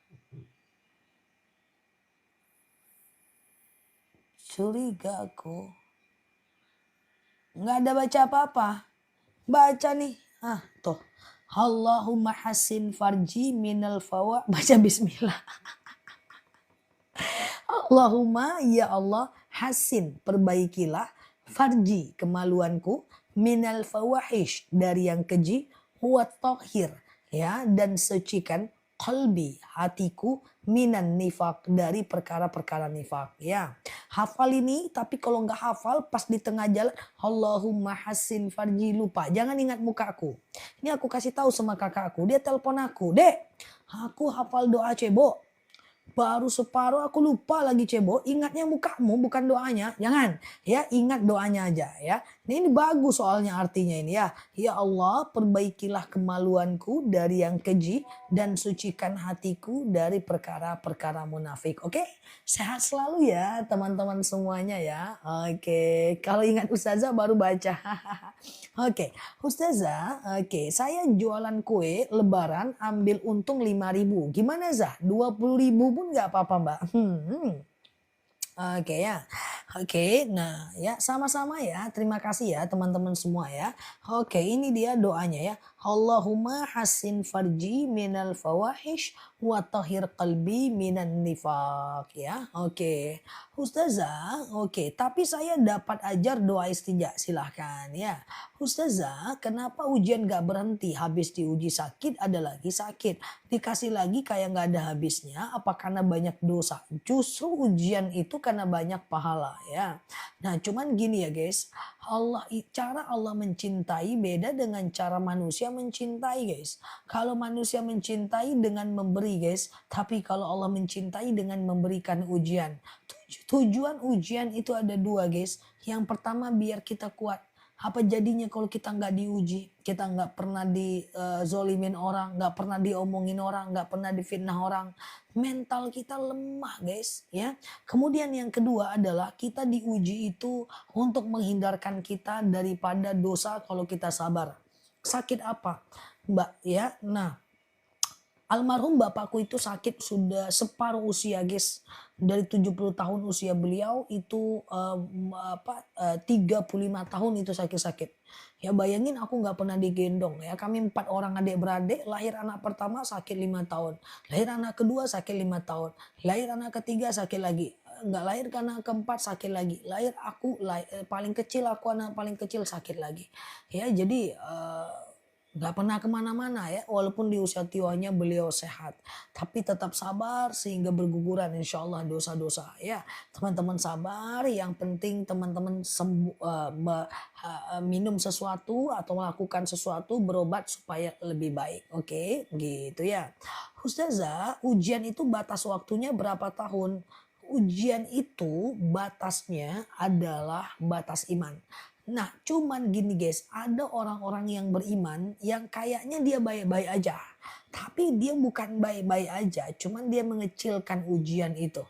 [SPEAKER 1] Curiga aku. Nggak ada baca apa-apa. Baca nih. Ah, tuh. Allahumma hasin farji minal fawa. Baca bismillah. Allahumma ya Allah hasin perbaikilah farji kemaluanku minal fawahish dari yang keji huwa tahhir ya dan sucikan qalbi hatiku minan nifak dari perkara-perkara nifak ya. Hafal ini tapi kalau nggak hafal pas di tengah jalan Allahumma hasin farji lupa. Jangan ingat mukaku. Ini aku kasih tahu sama kakakku, dia telepon aku, "Dek, aku hafal doa cebok. Baru separuh aku lupa lagi cebok, ingatnya mukamu bukan doanya." Jangan, ya ingat doanya aja ya. Ini bagus soalnya artinya ini ya. Ya Allah perbaikilah kemaluanku dari yang keji dan sucikan hatiku dari perkara-perkara munafik. Oke, sehat selalu ya teman-teman semuanya ya. Oke, kalau ingat Ustazah baru baca. Oke, Ustazah, oke, saya jualan kue lebaran ambil untung 5.000. Gimana Zah? 20.000 pun nggak apa-apa Mbak. Oke ya. Oke, nah ya sama-sama ya. Terima kasih ya teman-teman semua ya. Oke, ini dia doanya ya. Allahumma hasin farji minal fawahish wa tahhir qalbi minan nifaq ya. Oke. Ustazah, oke, tapi saya dapat ajar doa istinja. Silahkan ya. Ustazah, kenapa ujian gak berhenti? Habis diuji sakit, ada lagi sakit. Dikasih lagi kayak gak ada habisnya. Apa karena banyak dosa? Justru ujian itu karena banyak pahala ya. Nah cuman gini ya guys. Cara Allah mencintai beda dengan cara manusia mencintai guys. Kalau manusia mencintai dengan memberi guys. Tapi kalau Allah mencintai dengan memberikan ujian. Tujuan ujian itu ada dua guys. Yang pertama biar kita kuat. Apa jadinya kalau kita nggak diuji, kita nggak pernah dizolimin orang, nggak pernah diomongin orang, nggak pernah difitnah orang, mental kita lemah guys ya. Kemudian yang kedua adalah kita diuji itu untuk menghindarkan kita daripada dosa kalau kita sabar. Sakit apa Mbak ya? Nah almarhum bapakku itu sakit sudah separuh usia guys. Dari 70 tahun usia beliau itu 35 tahun itu sakit-sakit. Ya bayangin aku nggak pernah digendong ya. Kami 4 orang adik-beradik, lahir anak pertama sakit 5 tahun. Lahir anak kedua sakit 5 tahun. Lahir anak ketiga sakit lagi. Nggak lahir karena keempat sakit lagi. Lahir aku paling kecil, aku anak paling kecil sakit lagi. Ya jadi nggak pernah kemana-mana ya, walaupun di usia tuanya beliau sehat. Tapi tetap sabar sehingga berguguran insya Allah dosa-dosa ya. Teman-teman sabar, yang penting teman-teman sembuh, minum sesuatu atau melakukan sesuatu berobat supaya lebih baik. Oke, gitu ya. Ustazah, ujian itu batas waktunya berapa tahun? Ujian itu batasnya adalah batas iman. Nah, cuman gini guys, ada orang-orang yang beriman yang kayaknya dia baik-baik aja. Tapi dia bukan baik-baik aja, cuman dia mengecilkan ujian itu.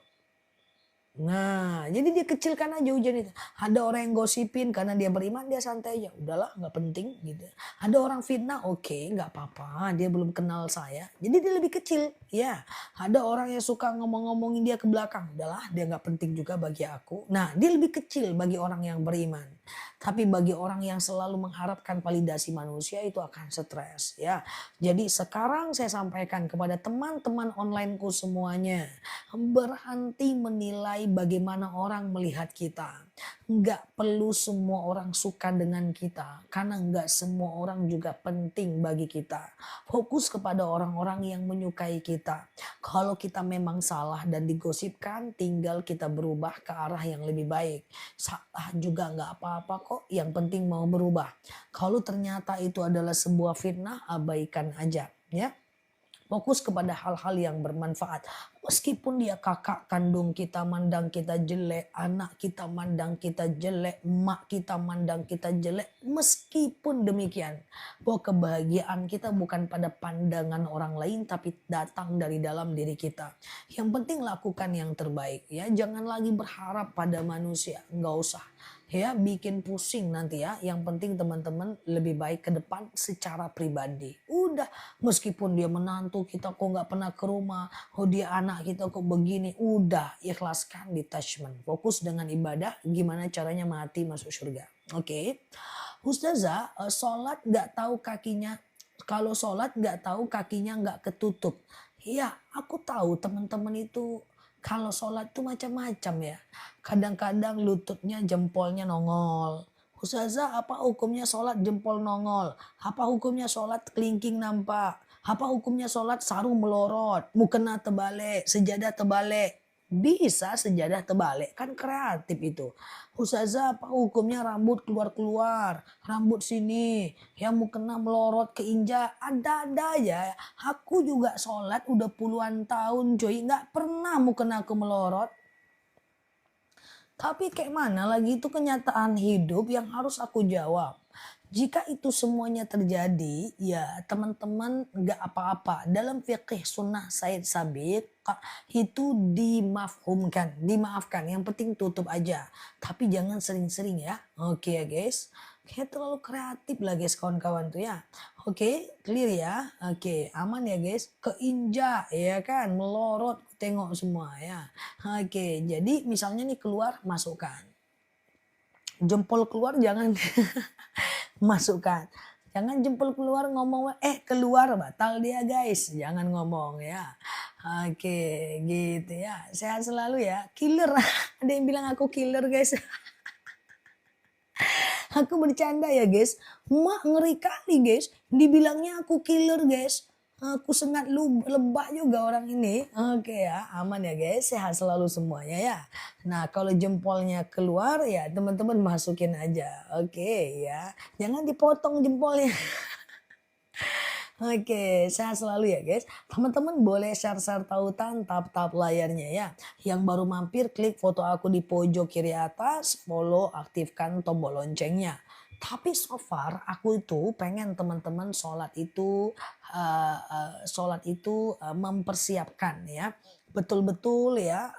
[SPEAKER 1] Nah, jadi dia kecilkan aja ujian itu. Ada orang yang gosipin karena dia beriman, dia santai aja. Udahlah, nggak penting gitu. Ada orang fitnah, oke, nggak apa-apa. Dia belum kenal saya. Jadi dia lebih kecil. Ya, ada orang yang suka ngomong-ngomongin dia ke belakang. Udahlah, dia nggak penting juga bagi aku. Nah, dia lebih kecil bagi orang yang beriman. Tapi bagi orang yang selalu mengharapkan validasi manusia itu akan stres. Ya, jadi sekarang saya sampaikan kepada teman-teman onlineku semuanya. Berhenti menilai bagaimana orang melihat kita. Nggak perlu semua orang suka dengan kita. Karena nggak semua orang juga penting bagi kita. Fokus kepada orang-orang yang menyukai kita. Kalau kita memang salah dan digosipkan, tinggal kita berubah ke arah yang lebih baik. Salah juga nggak apa-apa kok, yang penting mau berubah. Kalau ternyata itu adalah sebuah fitnah, abaikan aja ya. Fokus kepada hal-hal yang bermanfaat. Meskipun dia kakak kandung kita mandang kita jelek, anak kita mandang kita jelek, emak kita mandang kita jelek. Meskipun demikian, bahwa kebahagiaan kita bukan pada pandangan orang lain tapi datang dari dalam diri kita. Yang penting lakukan yang terbaik ya. Jangan lagi berharap pada manusia, nggak usah. Ya, bikin pusing nanti ya. Yang penting teman-teman lebih baik ke depan secara pribadi. Udah, meskipun dia menantu kita kok nggak pernah ke rumah, oh dia anak kita kok begini, udah ikhlaskan detachment. Fokus dengan ibadah, gimana caranya mati masuk surga. Oke. Ustazah, sholat nggak tahu kakinya, kalau sholat nggak tahu kakinya nggak ketutup. Iya, aku tahu teman-teman itu kalau sholat tuh macam-macam ya. Kadang-kadang lututnya jempolnya nongol. Ustazah, apa hukumnya sholat jempol nongol? Apa hukumnya sholat kelingking nampak? Apa hukumnya sholat sarung melorot? Mukena terbalik, sejadah terbalik. Bisa sejadah terbalik, kan kreatif itu. Ustazah, apa hukumnya rambut keluar-keluar? Rambut sini, yang mukena melorot keinjak. Ada-ada aja. Aku juga sholat udah puluhan tahun coy. Nggak pernah mukena aku melorot. Tapi kayak mana lagi, itu kenyataan hidup yang harus aku jawab. Jika itu semuanya terjadi, ya teman-teman nggak apa-apa. Dalam fikih sunnah Said Sabiq itu dimaafkan. Yang penting tutup aja. Tapi jangan sering-sering ya. Oke ya guys. Kayak terlalu kreatif lah guys kawan-kawan tuh ya. Oke, clear ya. Oke, aman ya guys. Keinjak ya kan, melorot tengok semua ya. Oke, jadi misalnya nih keluar, masukkan. Jempol keluar jangan masukkan. Jangan jempol keluar ngomong, keluar batal dia guys. Jangan ngomong ya. Oke, gitu ya. Sehat selalu ya. Killer. Ada yang bilang aku killer guys. Aku bercanda ya guys. Mak ngeri kali guys. Dibilangnya aku killer guys. Aku sangat lebah juga orang ini. Oke ya, aman ya guys. Sehat selalu semuanya ya. Nah, kalau jempolnya keluar ya teman-teman masukin aja. Oke ya. Jangan dipotong jempolnya. Oke, sehat selalu ya guys. Teman-teman boleh share-share tautan, tap-tap layarnya ya. Yang baru mampir klik foto aku di pojok kiri atas, follow, aktifkan tombol loncengnya. Tapi so far aku itu pengen teman-teman sholat itu mempersiapkan ya. Betul-betul ya,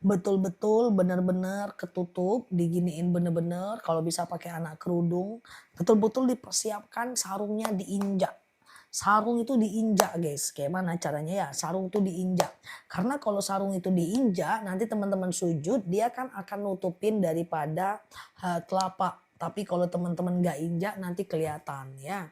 [SPEAKER 1] betul-betul benar-benar ketutup, diginiin bener-bener, kalau bisa pakai anak kerudung, betul-betul dipersiapkan, sarungnya diinjak. Sarung itu diinjak guys. Kayak mana caranya ya? Sarung itu diinjak. Karena kalau sarung itu diinjak, nanti teman-teman sujud, dia kan akan nutupin daripada telapak. Tapi kalau teman-teman gak injak nanti kelihatan ya.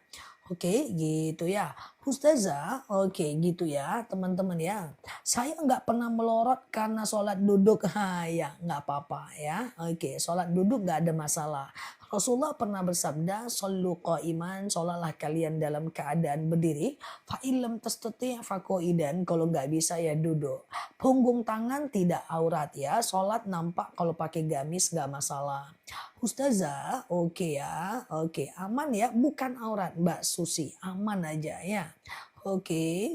[SPEAKER 1] Oke gitu ya. Ustazah, oke gitu ya teman-teman ya. Saya nggak pernah melorot karena sholat duduk. Ha, ya nggak apa-apa ya. Oke, sholat duduk nggak ada masalah. Rasulullah pernah bersabda, "Shollu qa'iman, sholatlah kalian dalam keadaan berdiri. Fa illam tastati' faqa'idan." Kalau nggak bisa ya duduk. Punggung tangan tidak aurat ya. Sholat nampak kalau pakai gamis nggak masalah. Ustazah, oke ya, oke aman ya, bukan aurat Mbak Susi, aman aja ya. Oke,